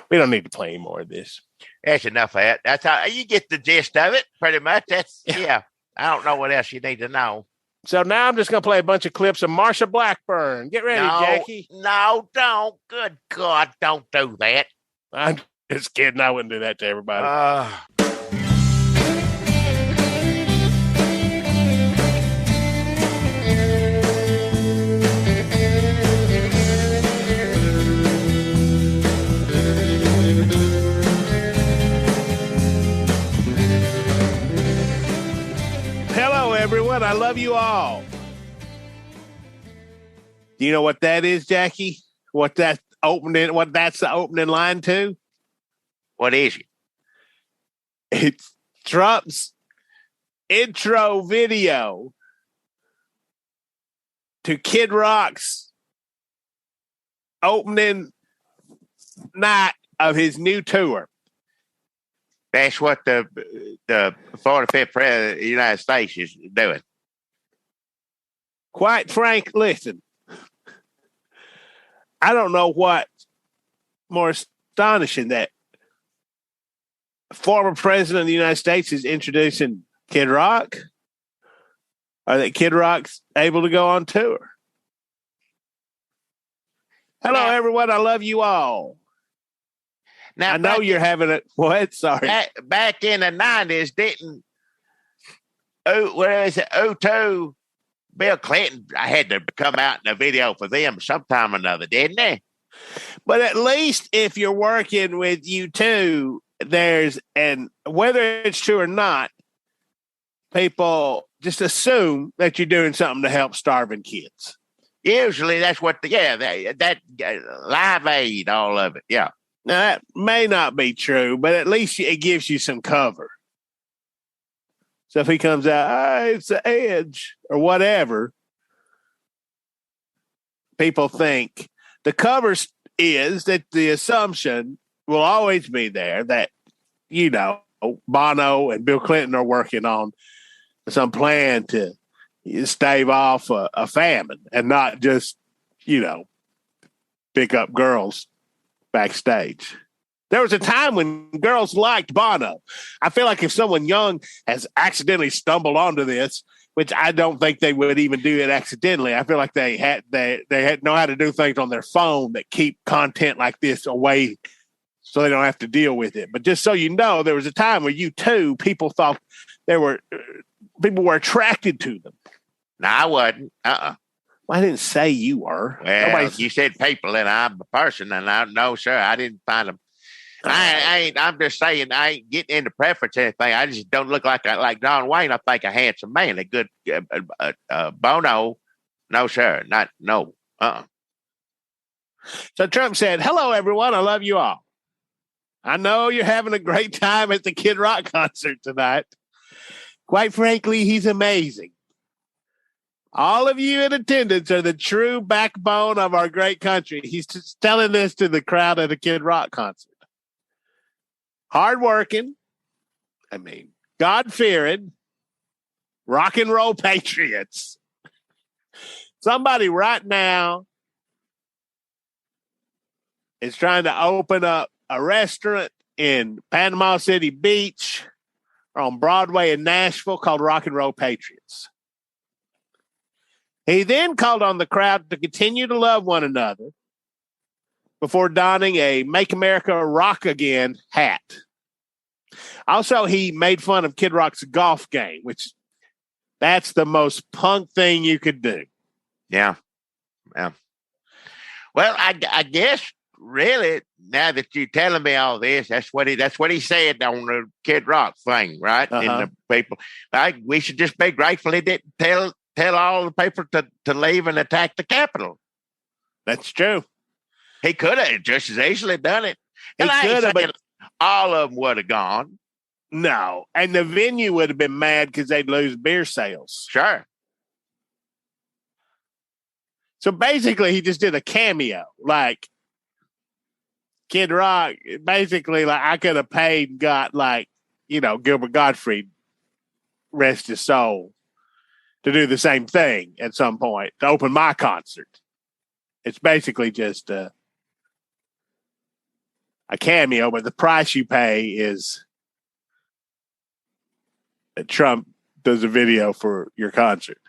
We don't need to play any more of this. That's enough of that. That's how you get the gist of it, pretty much. That's yeah. I don't know what else you need to know. So now I'm just going to play a bunch of clips of Marsha Blackburn. Get ready, Jackie. No, don't. Good God, don't do that. I'm just kidding. I wouldn't do that to everybody. Hello, everyone. I love you all. Do you know what that is, Jackie? What that's the opening line to? What is it? It's Trump's intro video to Kid Rock's opening night of his new tour. That's what the 45th president of the United States is doing. Quite frank, listen. I don't know what more astonishing that former president of the United States is introducing Kid Rock, or that Kid Rock's able to go on tour. Hello, everyone. I love you all. Now, I know you're having a what? Sorry. Back in the 90s, didn't O2 Bill Clinton? I had to come out in a video for them sometime or another, didn't they? But at least if you're working with U2, and whether it's true or not, people just assume that you're doing something to help starving kids. Usually that's what that Live Aid, all of it. Yeah. Now, that may not be true, but at least it gives you some cover. So if he comes out, it's the Edge or whatever, people think the cover is that the assumption will always be there that, Bono and Bill Clinton are working on some plan to stave off a famine and not just, pick up girls backstage. There was a time when girls liked Bono. I feel like if someone young has accidentally stumbled onto this, which I don't think they would even do it accidentally, I feel like they know how to do things on their phone that keep content like this away so they don't have to deal with it. But just so you know, there was a time where people thought people were attracted to them. No, I wasn't. Well, I didn't say you were. Well, you said people, and I'm a person, and no, sir, I didn't find them. I'm just saying, I ain't getting into preference or anything. I just don't look like John Wayne. I think a handsome man, a good Bono. No, sir, no. So Trump said, "Hello, everyone. I love you all. I know you're having a great time at the Kid Rock concert tonight. Quite frankly, he's amazing. All of you in attendance are the true backbone of our great country." He's just telling this to the crowd at a Kid Rock concert. Hardworking, God-fearing, rock and roll patriots. Somebody right now is trying to open up a restaurant in Panama City Beach or on Broadway in Nashville called Rock and Roll Patriots. He then called on the crowd to continue to love one another before donning a Make America Rock Again hat. Also, he made fun of Kid Rock's golf game, which that's the most punk thing you could do. Yeah. Well, I guess really now that you're telling me all this, that's what he said on the Kid Rock thing, right? Uh-huh. And the people, we should just be grateful he didn't tell all the people to leave and attack the Capitol. That's true. He could have just as easily done it. He could have, but all of them would have gone. No, and the venue would have been mad because they'd lose beer sales. Sure. So basically, he just did a cameo, like Kid Rock. Basically, like I could have paid and got Gilbert Gottfried, rest his soul, to do the same thing at some point to open my concert. It's basically just a cameo, but the price you pay is that Trump does a video for your concert.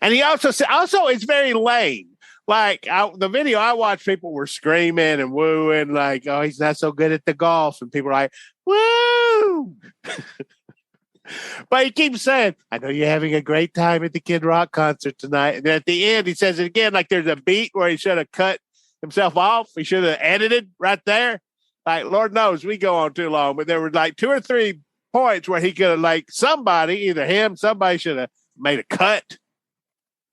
And he also said, it's very lame. Like the video I watched, people were screaming and wooing, like, "Oh, he's not so good at the golf," and people are like, "Woo!" But he keeps saying, "I know you're having a great time at the Kid Rock concert tonight." And then at the end, he says it again, like there's a beat where he should have cut himself off. He should have edited right there. Like, Lord knows we go on too long, but there were like 2 or 3 points where he could have, like, somebody should have made a cut.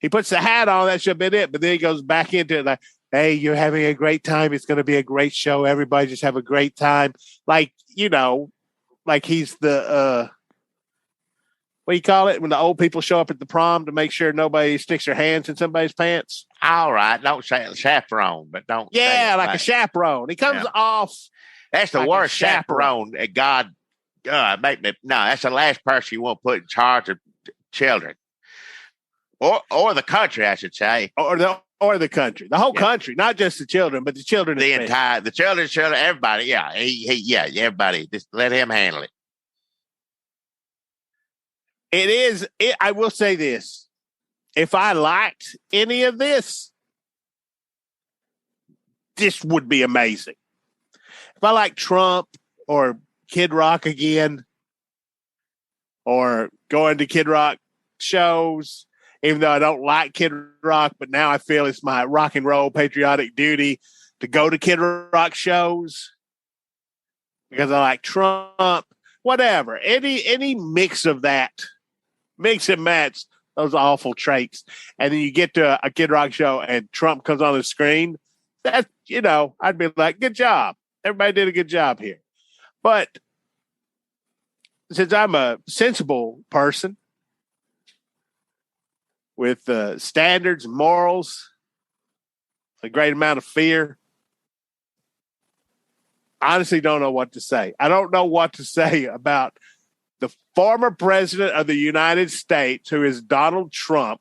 He puts the hat on, that should have been it, but then he goes back into it like, "Hey, you're having a great time. It's going to be a great show. Everybody just have a great time." Like, like he's the, what do you call it? When the old people show up at the prom to make sure nobody sticks their hands in somebody's pants. All right. Don't say chaperone, but don't. Yeah, like a chaperone. He comes off. That's the like worst chaperone. God, make me. No, that's the last person you want to put in charge of children. Or the country, I should say. Or the country. The whole country, not just the children, but the children. The children, everybody. Yeah. Everybody. Just let him handle it. I will say this. If I liked any of this would be amazing. If I like Trump or Kid Rock again, or going to Kid Rock shows, even though I don't like Kid Rock, but now I feel it's my rock and roll patriotic duty to go to Kid Rock shows because I like Trump, whatever. Any mix of that, mix and match those awful traits. And then you get to a Kid Rock show and Trump comes on the screen. That's, I'd be like, good job. Everybody did a good job here. But since I'm a sensible person, with standards, morals, a great amount of fear, I honestly don't know what to say. I don't know what to say about the former president of the United States, who is Donald Trump,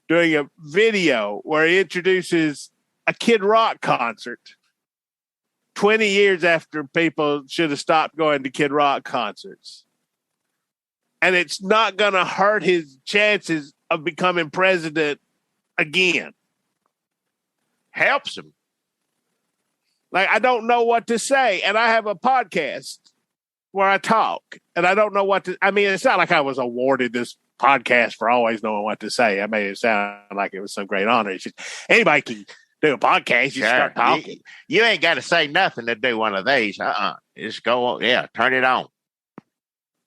doing a video where he introduces a Kid Rock concert 20 years after people should have stopped going to Kid Rock concerts. And it's not going to hurt his chances of becoming president again. Helps him. Like, I don't know what to say. And I have a podcast where I talk, and I don't know what to, it's not like I was awarded this podcast for always knowing what to say. I made it sound like it was some great honor. It's just, anybody can do a podcast. You start talking. You ain't got to say nothing to do one of these. Just go on. Yeah. Turn it on.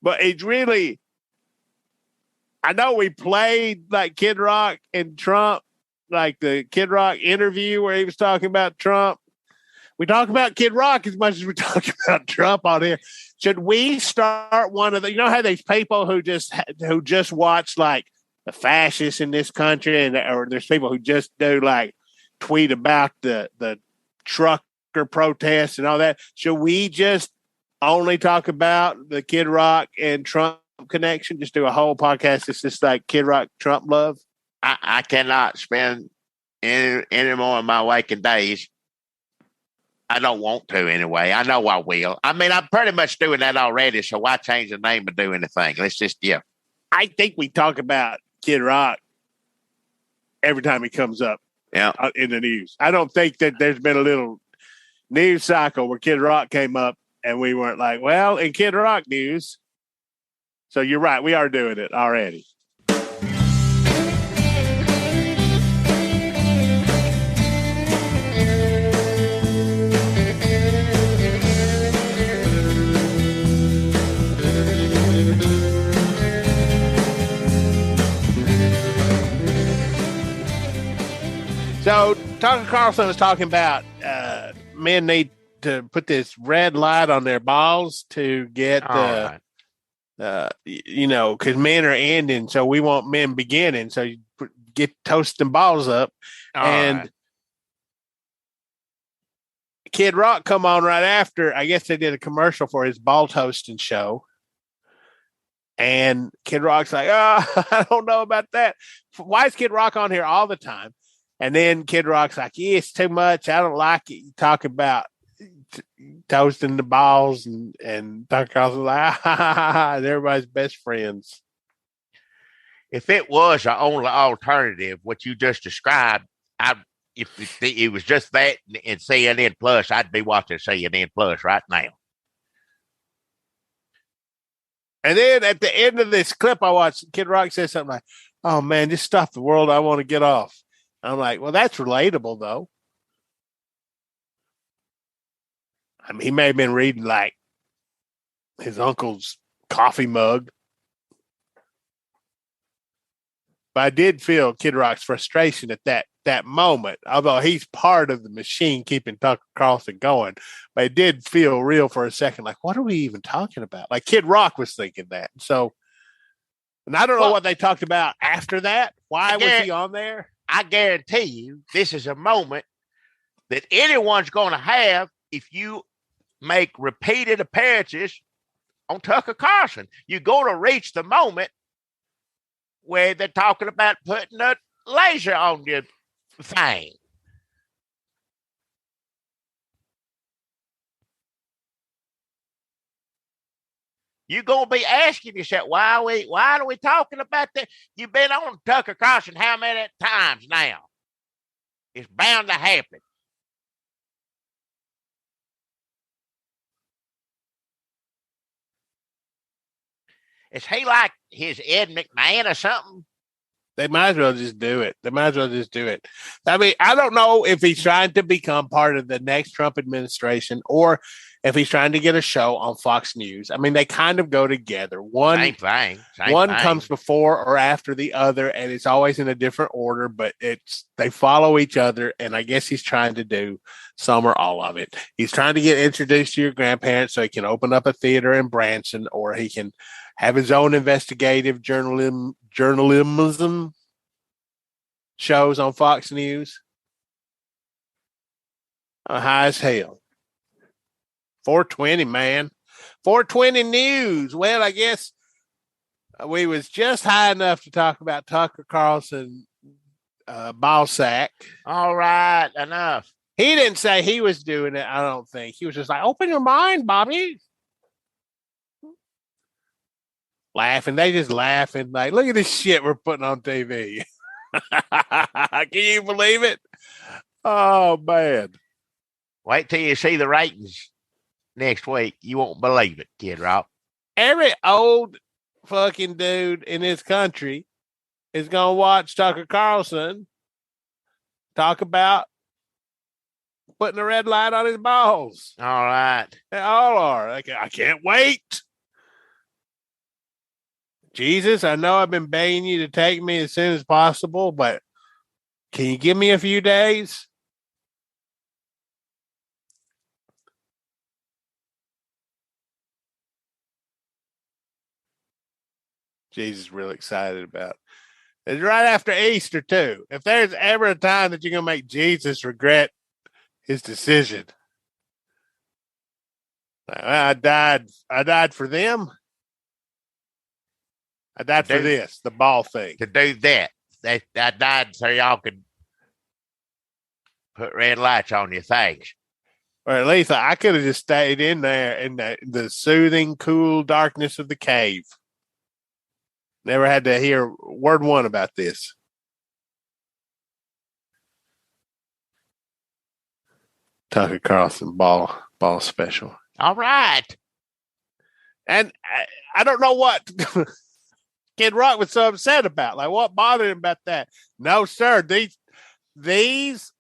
But it's really, I know we played like Kid Rock and Trump, like the Kid Rock interview where he was talking about Trump. We talk about Kid Rock as much as we talk about Trump on here. Should we start one of the, how there's people who just watch like the fascists in this country, or there's people who just do like tweet about the trucker protests and all that. Should we just only talk about the Kid Rock and Trump connection? Just do a whole podcast. It's just like Kid Rock, Trump love. I cannot spend any more of my waking days. I don't want to anyway. I know I will. I'm pretty much doing that already, so why change the name and do anything? Let's just, I think we talk about Kid Rock every time he comes up in the news. I don't think that there's been a little news cycle where Kid Rock came up and we weren't like, well, in Kid Rock news. So you're right. We are doing it already. So Tucker Carlson was talking about men need to put this red light on their balls to get because men are ending, so we want men beginning. So you get toasting balls up, Kid Rock come on right after. I guess they did a commercial for his ball toasting show, and Kid Rock's like, "Oh, I don't know about that." Why is Kid Rock on here all the time? And then Kid Rock's like, yeah, it's too much. I don't like it. You talk about toasting the balls and Tucker Carlson's like, and everybody's best friends. If it was the only alternative, what you just described, if it was just that and CNN Plus, I'd be watching CNN Plus right now. And then at the end of this clip I watched, Kid Rock says something like, oh, man, just stop the world. I want to get off. I'm like, well, that's relatable, though. I mean, he may have been reading, like, his uncle's coffee mug. But I did feel Kid Rock's frustration at that moment, although he's part of the machine keeping Tucker Carlson going. But it did feel real for a second, like, what are we even talking about? Like, Kid Rock was thinking that. So, and I don't know what they talked about after that. Why was he on there? I guarantee you this is a moment that anyone's going to have if you make repeated appearances on Tucker Carlson. You're going to reach the moment where they're talking about putting a laser on your thing. You're going to be asking yourself, why are we talking about that? You've been on Tucker Carlson how many times now? It's bound to happen. Is he like his Ed McMahon or something? They might as well just do it. I mean, I don't know if he's trying to become part of the next Trump administration or if he's trying to get a show on Fox News. I mean, they kind of go together. Same thing. One comes before or after the other, and it's always in a different order, but they follow each other, and I guess he's trying to do some or all of it. He's trying to get introduced to your grandparents so he can open up a theater in Branson, or he can have his own investigative journalism shows on Fox News. High as hell. 420, man. 420 news. Well, I guess we was just high enough to talk about Tucker Carlson ball sack. All right, enough. He didn't say he was doing it, I don't think. He was just like, open your mind, Bobby. Laughing. They just laughing. Like, look at this shit we're putting on TV. Can you believe it? Oh, man. Wait till you see the ratings next week. You won't believe it, Kid Rock. Every old fucking dude in this country is going to watch Tucker Carlson talk about putting a red light on his balls. All right. They all are. I can't wait. Jesus, I know I've been begging you to take me as soon as possible, but can you give me a few days? Jesus is really excited about it. It's right after Easter, too. If there's ever a time that you're going to make Jesus regret his decision. I died for them. I died for this, the ball thing. To do that. I died so y'all could put red lights on your things. Or at least I could have just stayed in there in the soothing, cool darkness of the cave. Never had to hear word one about this. Tucker Carlson ball special. All right. And I don't know what Kid Rock was so upset about. Like, what bothered him about that? No, sir. These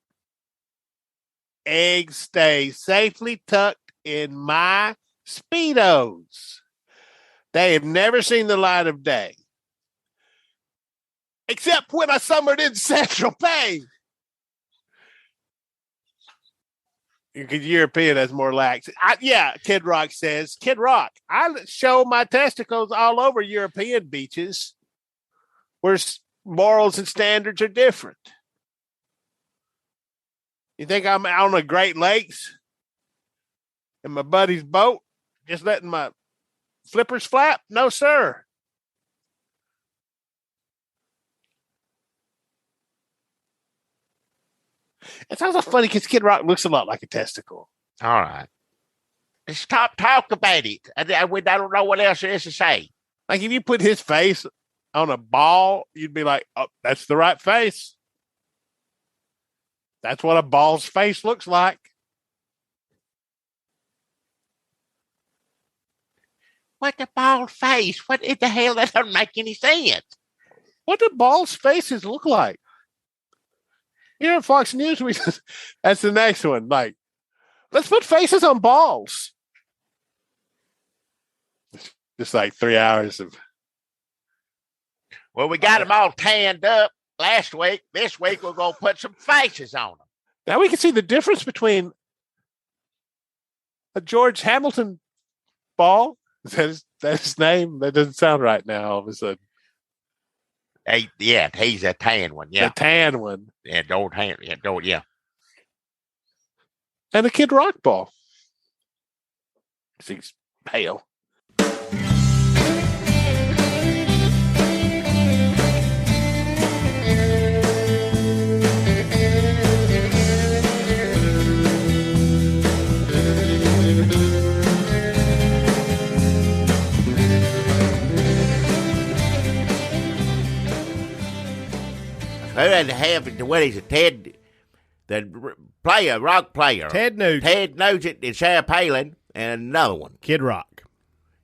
eggs stay safely tucked in my Speedos. They have never seen the light of day. Except when I summered in Central Pay. Because European has more lax. Kid Rock says, Kid Rock, I show my testicles all over European beaches where morals and standards are different. You think I'm out on the Great Lakes in my buddy's boat, just letting my flippers flap? No, sir. It sounds like funny because Kid Rock looks a lot like a testicle. All right. Stop talk about it. I don't know what else there is to say. Like if you put his face on a ball, you'd be like, oh, that's the right face. That's what a ball's face looks like. What the bald face? What in the hell? That doesn't make any sense. What do balls' faces look like? Here at Fox News, that's the next one. Like, let's put faces on balls. Just like 3 hours of. Well, we got them all tanned up last week. This week, we're going to put some faces on them. Now we can see the difference between a George Hamilton ball. Is that his name? That doesn't sound right now all of a sudden. Yeah, he's a tan one. Yeah. The tan one. Yeah, don't tan. Yeah. And a Kid Rock ball. He's pale. Who had to have what is it? Ted, the player, rock player. Ted Nugent. Ted Nugent and Sarah Palin and another one. Kid Rock.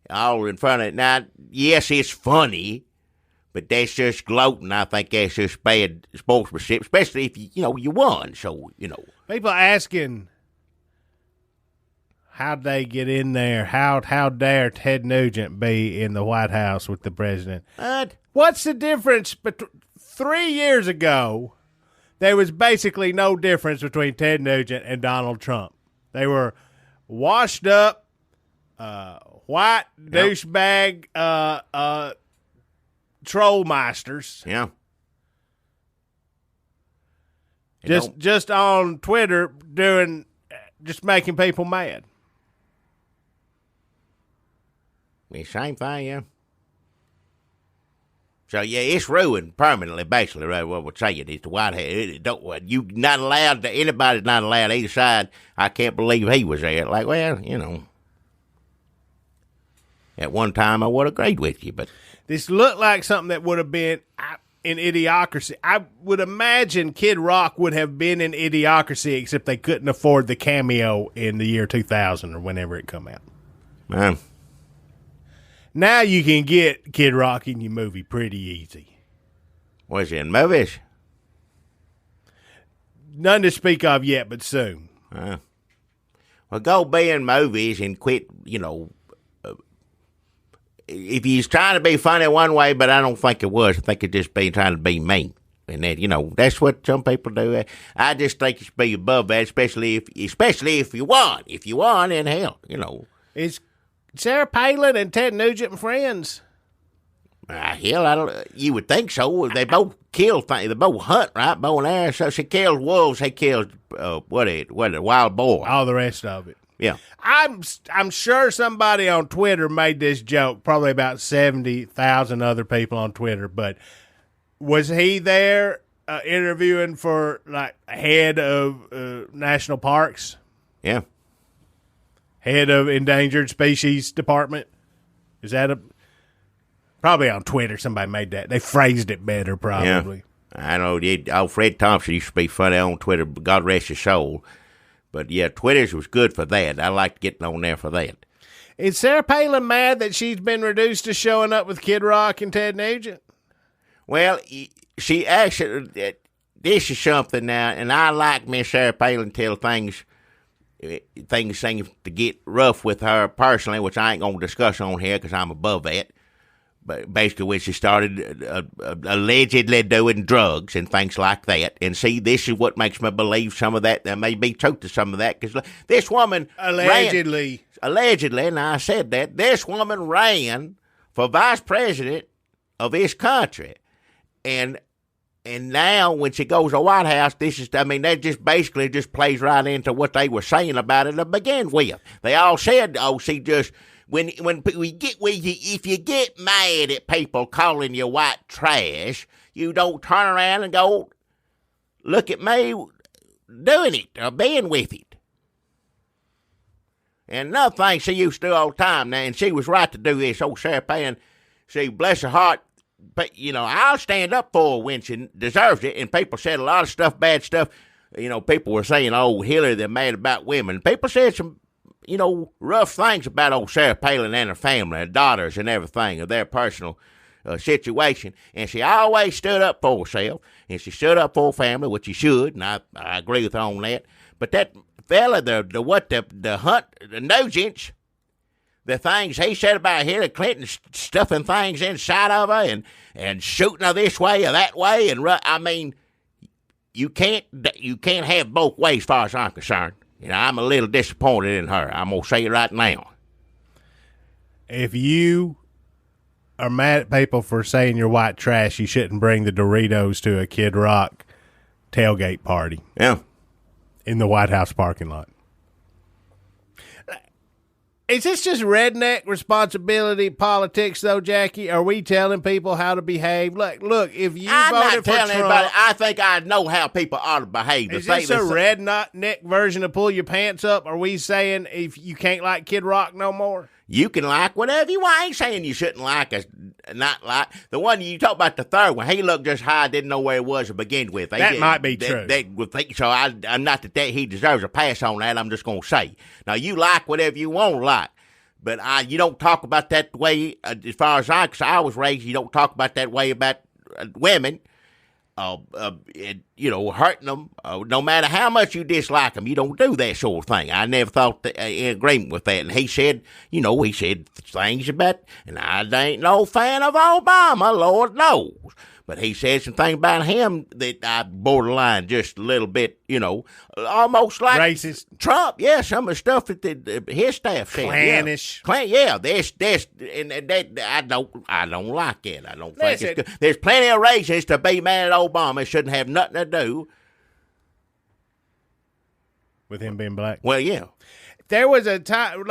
All in front of it. Now, yes, it's funny, but that's just gloating. I think that's just bad sportsmanship, especially if you won. So, People asking, how'd they get in there? How dare Ted Nugent be in the White House with the president? What's the difference between 3 years ago? There was basically no difference between Ted Nugent and Donald Trump. They were washed up, white douchebag troll masters. Yeah. Just on Twitter just making people mad. Same thing, yeah. So, yeah, it's ruined permanently, basically, right? What we're saying is the White House. Anybody's not allowed either side. I can't believe he was there. Like, well, at one time I would have agreed with you, but. This looked like something that would have been in Idiocracy. I would imagine Kid Rock would have been in Idiocracy, except they couldn't afford the cameo in the year 2000 or whenever it come out. Now you can get Kid Rock in your movie pretty easy. Was he in movies? None to speak of yet, but soon. Well, go be in movies and quit, if he's trying to be funny one way, but I don't think it was. I think it just be trying to be mean. And that, that's what some people do. I just think it should be above that, especially if you won. If you won, then hell, Is Sarah Palin and Ted Nugent friends? Hell, you would think so. They both kill things. They both hunt, right? Bow and arrow. So she kills wolves. He kills wild boar. All the rest of it. Yeah. I'm sure somebody on Twitter made this joke. Probably about 70,000 other people on Twitter. But was he there interviewing for like head of national parks? Yeah. Head of Endangered Species Department? Is that probably on Twitter somebody made that. They phrased it better, probably. Yeah. I know. Fred Thompson used to be funny on Twitter, God rest his soul. But, yeah, Twitter's was good for that. I liked getting on there for that. Is Sarah Palin mad that she's been reduced to showing up with Kid Rock and Ted Nugent? Well, she actually, this is something now, and I like Miss Sarah Palin till things seem to get rough with her personally, which I ain't going to discuss on here because I'm above that. But basically when she started allegedly doing drugs and things like that. And see, this is what makes me believe some of that. There may be truth to some of that because this woman allegedly, and I said that, this woman ran for vice president of this country. And now when she goes to the White House, that just basically just plays right into what they were saying about it to begin with. They all said, she just, if you get mad at people calling you white trash, you don't turn around and go, look at me, doing it or being with it. And another thing she used to do all the time now, and she was right to do this, old Sarah Palin, she, bless her heart, but, I'll stand up for her when she deserves it, and people said a lot of stuff, bad stuff. People were saying, oh, Hillary, they're mad about women. People said some, rough things about old Sarah Palin and her family, her daughters and everything, of their personal situation. And she always stood up for herself, and she stood up for her family, which she should, and I agree with her on that. But that fella, the Nugent, the things he said about Hillary Clinton stuffing things inside of her and shooting her this way or that way, and I mean, you can't have both ways as far as I'm concerned. I'm a little disappointed in her. I'm gonna say it right now. If you are mad at people for saying you're white trash, you shouldn't bring the Doritos to a Kid Rock tailgate party. Yeah. In the White House parking lot. Is this just redneck responsibility politics, though, Jackie? Are we telling people how to behave? Look, if you I'm voted not for telling Trump, anybody. I think I know how people ought to behave. Is this a redneck version of pull your pants up? Are we saying if you can't like Kid Rock no more? You can like whatever you want. I ain't saying you shouldn't like us, not like. The one you talk about, the third one, he looked just high, didn't know where it was to begin with. That might be true. So I'm not that he deserves a pass on that. I'm just going to say. Now, you like whatever you want to like. But you don't talk about that way, as far as because I was raised, you don't talk about that way about women, hurting them. No matter how much you dislike them, you don't do that sort of thing. I never thought in agreement with that. And he said, he said things about, and I ain't no fan of Obama, Lord knows. But he said some things about him that I borderline just a little bit, almost like racist. Trump. Yeah, some of the stuff that his staff said. Clannish. Yeah, that's and that I don't like it. I don't think it's good. There's plenty of reasons to be mad at Obama. It shouldn't have nothing to do with him being black. Well, yeah. There was a time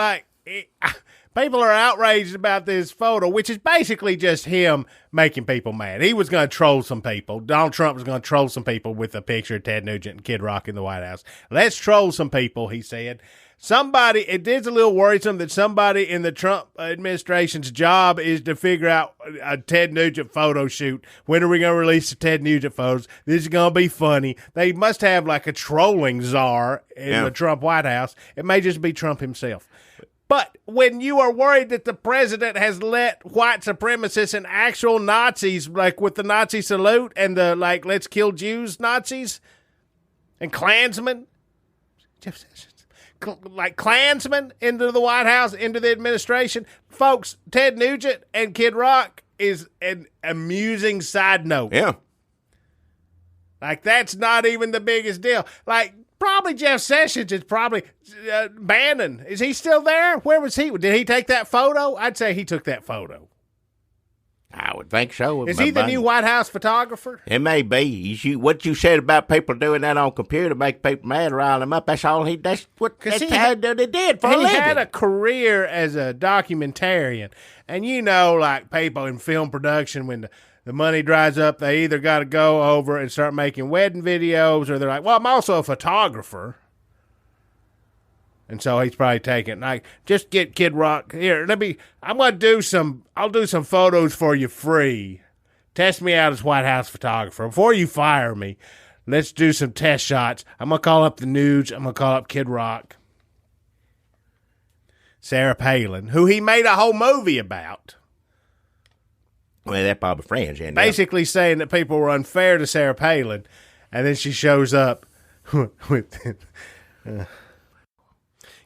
people are outraged about this photo, which is basically just him making people mad. He was going to troll some people. Donald Trump was going to troll some people with a picture of Ted Nugent and Kid Rock in the White House. Let's troll some people, he said. It is a little worrisome that somebody in the Trump administration's job is to figure out a Ted Nugent photo shoot. When are we going to release the Ted Nugent photos? This is going to be funny. They must have like a trolling czar in the Trump White House. It may just be Trump himself. But when you are worried that the president has let white supremacists and actual Nazis, like with the Nazi salute and the let's kill Jews Nazis and Klansmen, Klansmen into the White House, into the administration, folks, Ted Nugent and Kid Rock is an amusing side note. Yeah. That's not even the biggest deal. Probably Jeff Sessions is probably Bannon. Is he still there? Where was he? Did he take that photo? I'd say he took that photo. I would think so. Is he the new White House photographer? It may be. What you said about people doing that on computer to make people mad, rile them up, that's all that's what they did for a living. He had a career as a documentarian. And people in film production, when the money dries up, they either got to go over and start making wedding videos, or they're like, well, I'm also a photographer. And so he's probably taking, just get Kid Rock here. I'll do some photos for you free. Test me out as White House photographer. Before you fire me, let's do some test shots. I'm going to call up the Nudes. I'm going to call up Kid Rock. Sarah Palin, who he made a whole movie about. Well, they're probably friends. Basically saying that people were unfair to Sarah Palin, and then she shows up with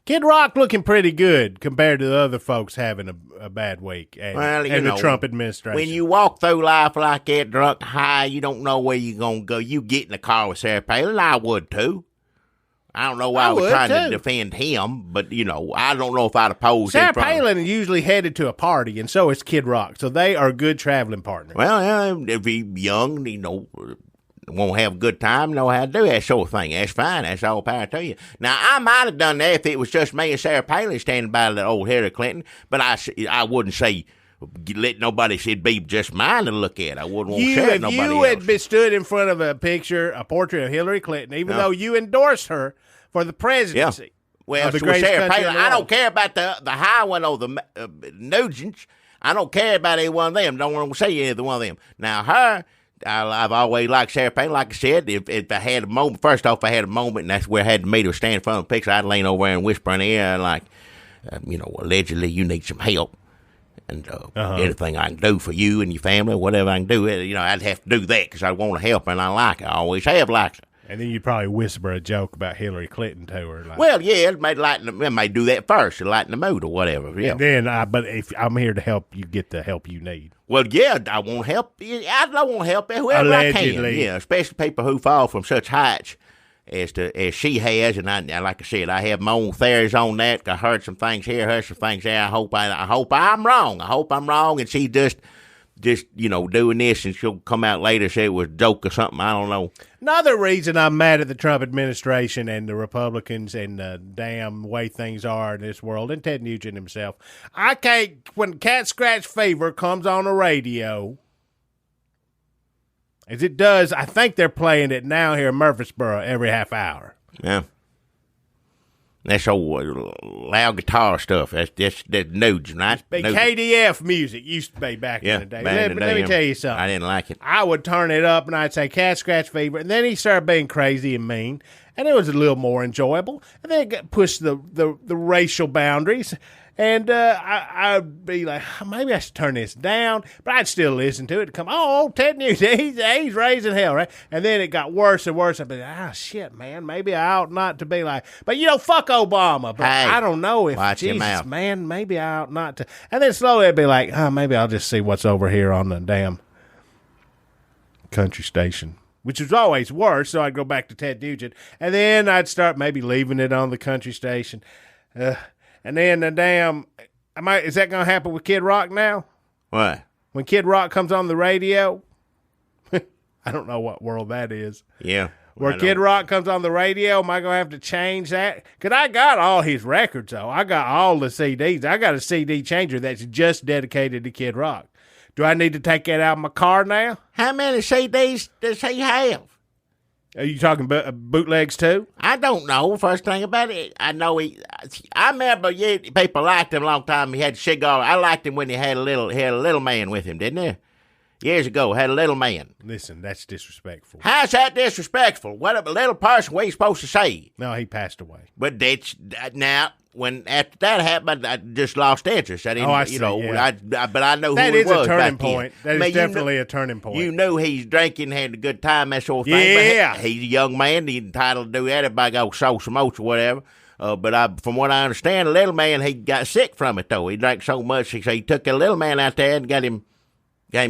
Kid Rock looking pretty good compared to the other folks having a bad week and the Trump administration. When you walk through life like that, drunk, high, you don't know where you're going to go. You get in the car with Sarah Palin. I would, too. I don't know why I was trying to defend him, but, I don't know if I'd oppose him. Sarah Palin is usually headed to a party, and so is Kid Rock. So they are good traveling partners. Well, yeah, if he's young, won't have a good time, know how to do that sort of thing. That's fine. That's all power to you. Now, I might have done that if it was just me and Sarah Palin standing by the old Hillary Clinton, but I wouldn't say, let nobody, it'd be just mine to look at. I wouldn't want to share it with nobody else. You had been stood in front of a portrait of Hillary Clinton, even though you endorsed her for the presidency. Yeah. Well, the Sarah country Palin, in the I don't world. care about the high one or the Nugents. I don't care about any one of them. Don't want to say either one of them. Now, her, I've always liked Sarah Palin. Like I said, if I had a moment, first off, I had a moment, and that's where I had to meet her stand in front of the picture, I'd lean over there and whisper in the ear, like, allegedly you need some help. And anything I can do for you and your family, whatever I can do, I'd have to do that because I want to help her and I like her. I always have liked her. And then you'd probably whisper a joke about Hillary Clinton to her. Like, Well, yeah, it may do that first to lighten the mood or whatever. Yeah. and then, but if I'm here to help you get the help you need. Well, yeah, I want to help. I don't want to help whoever Allegedly. I can. Yeah, especially people who fall from such heights as she has. And I, like I said, I have my own theories on that. I heard some things here, heard some things there. I hope I'm wrong. I hope I'm wrong, and she just doing this, and she'll come out later and say it was a joke or something. I don't know. Another reason I'm mad at the Trump administration and the Republicans and the damn way things are in this world, and Ted Nugent himself. I can't, when Cat Scratch Fever comes on the radio, as it does, I think they're playing it now here in Murfreesboro every half hour. Yeah. That's old loud guitar stuff. That's Nugent, right? Big KDF music used to be back in the day. Let me tell you something. I didn't like it. I would turn it up and I'd say Cat Scratch Fever, and then he started being crazy and mean, and it was a little more enjoyable. And then it got pushed the racial boundaries, and I'd be like, maybe I should turn this down, but I'd still listen to it. Come, Ted Nugent, he's raising hell, right? And then it got worse and worse. I'd be like, shit, man, maybe I ought not to be like, but fuck Obama. But hey, I don't know if watch your Jesus, mouth. man, maybe I ought not to. And then slowly I'd be like, maybe I'll just see what's over here on the damn country station, which is always worse. So I'd go back to Ted Nugent, and then I'd start maybe leaving it on the country station. And then the damn, is that going to happen with Kid Rock now? What? When Kid Rock comes on the radio? I don't know what world that is. Yeah. Where Kid Rock comes on the radio, am I going to have to change that? Because I got all his records, though. I got all the CDs. I got a CD changer that's just dedicated to Kid Rock. Do I need to take that out of my car now? How many CDs does he have? Are you talking bootlegs, too? I don't know. First thing about it, I know I remember people liked him a long time. He had a cigar. I liked him when he had a little man with him, didn't he? Years ago, had a little man. Listen, that's disrespectful. How's that disrespectful? What a little person we ain't supposed to say? No, he passed away. But that's now. When after that happened, I just lost interest. I didn't, I see, yeah. but I know that who is he was a turning back then. point. That is definitely a turning point. You knew he's drinking, had a good time, that sort of thing. Yeah. But he's a young man. He's entitled to do that. Everybody go sow some oats or whatever. But from what I understand, the little man, he got sick from it, though. He drank so much, he took a little man out there and got him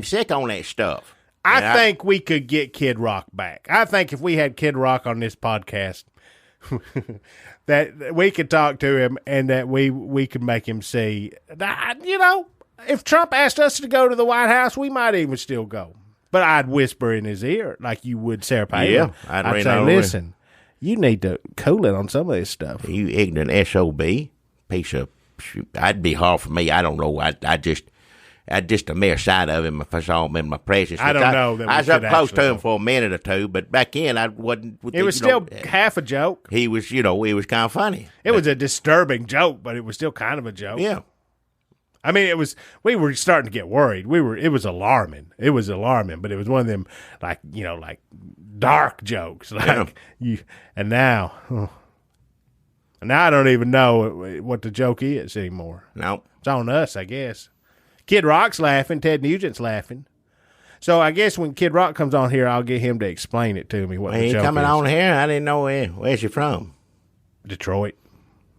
sick on that stuff. I think we could get Kid Rock back. I think if we had Kid Rock on this podcast, that we could talk to him and that we could make him see. If Trump asked us to go to the White House, we might even still go. But I'd whisper in his ear like you would Sarah Palin. Yeah, I'd say, listen, you need to cool it on some of this stuff. You ignorant SOB piece of. I'd be hard for me. I don't know. I just a mere sight of him if I saw him in my presence. I don't know. That I was up close to him for a minute or two, but back in I wasn't. It was still half a joke. He was, he was kind of funny. It was a disturbing joke, but it was still kind of a joke. Yeah. I mean, it was. We were starting to get worried. It was alarming. It was alarming, but it was one of them like dark jokes. And now I don't even know what the joke is anymore. Nope. It's on us, I guess. Kid Rock's laughing. Ted Nugent's laughing. So I guess when Kid Rock comes on here, I'll get him to explain it to me. What the joke is. Coming on here? I didn't know where's he from? Detroit.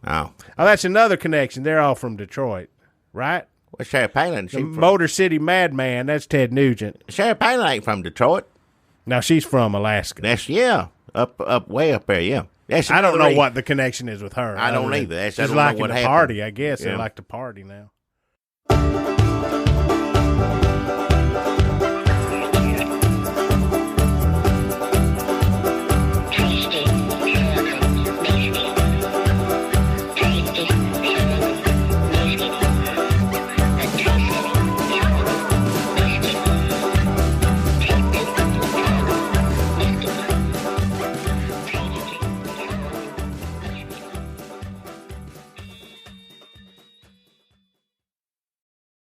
Oh, that's another connection. They're all from Detroit, right? Where's Sarah Palin? The Motor City Madman. That's Ted Nugent. Sarah Palin ain't from Detroit. No, she's from Alaska. That's up way up there. Yeah. I don't know what the connection is with her. I don't either. She's liking the party, I guess. Yeah. They like to party now.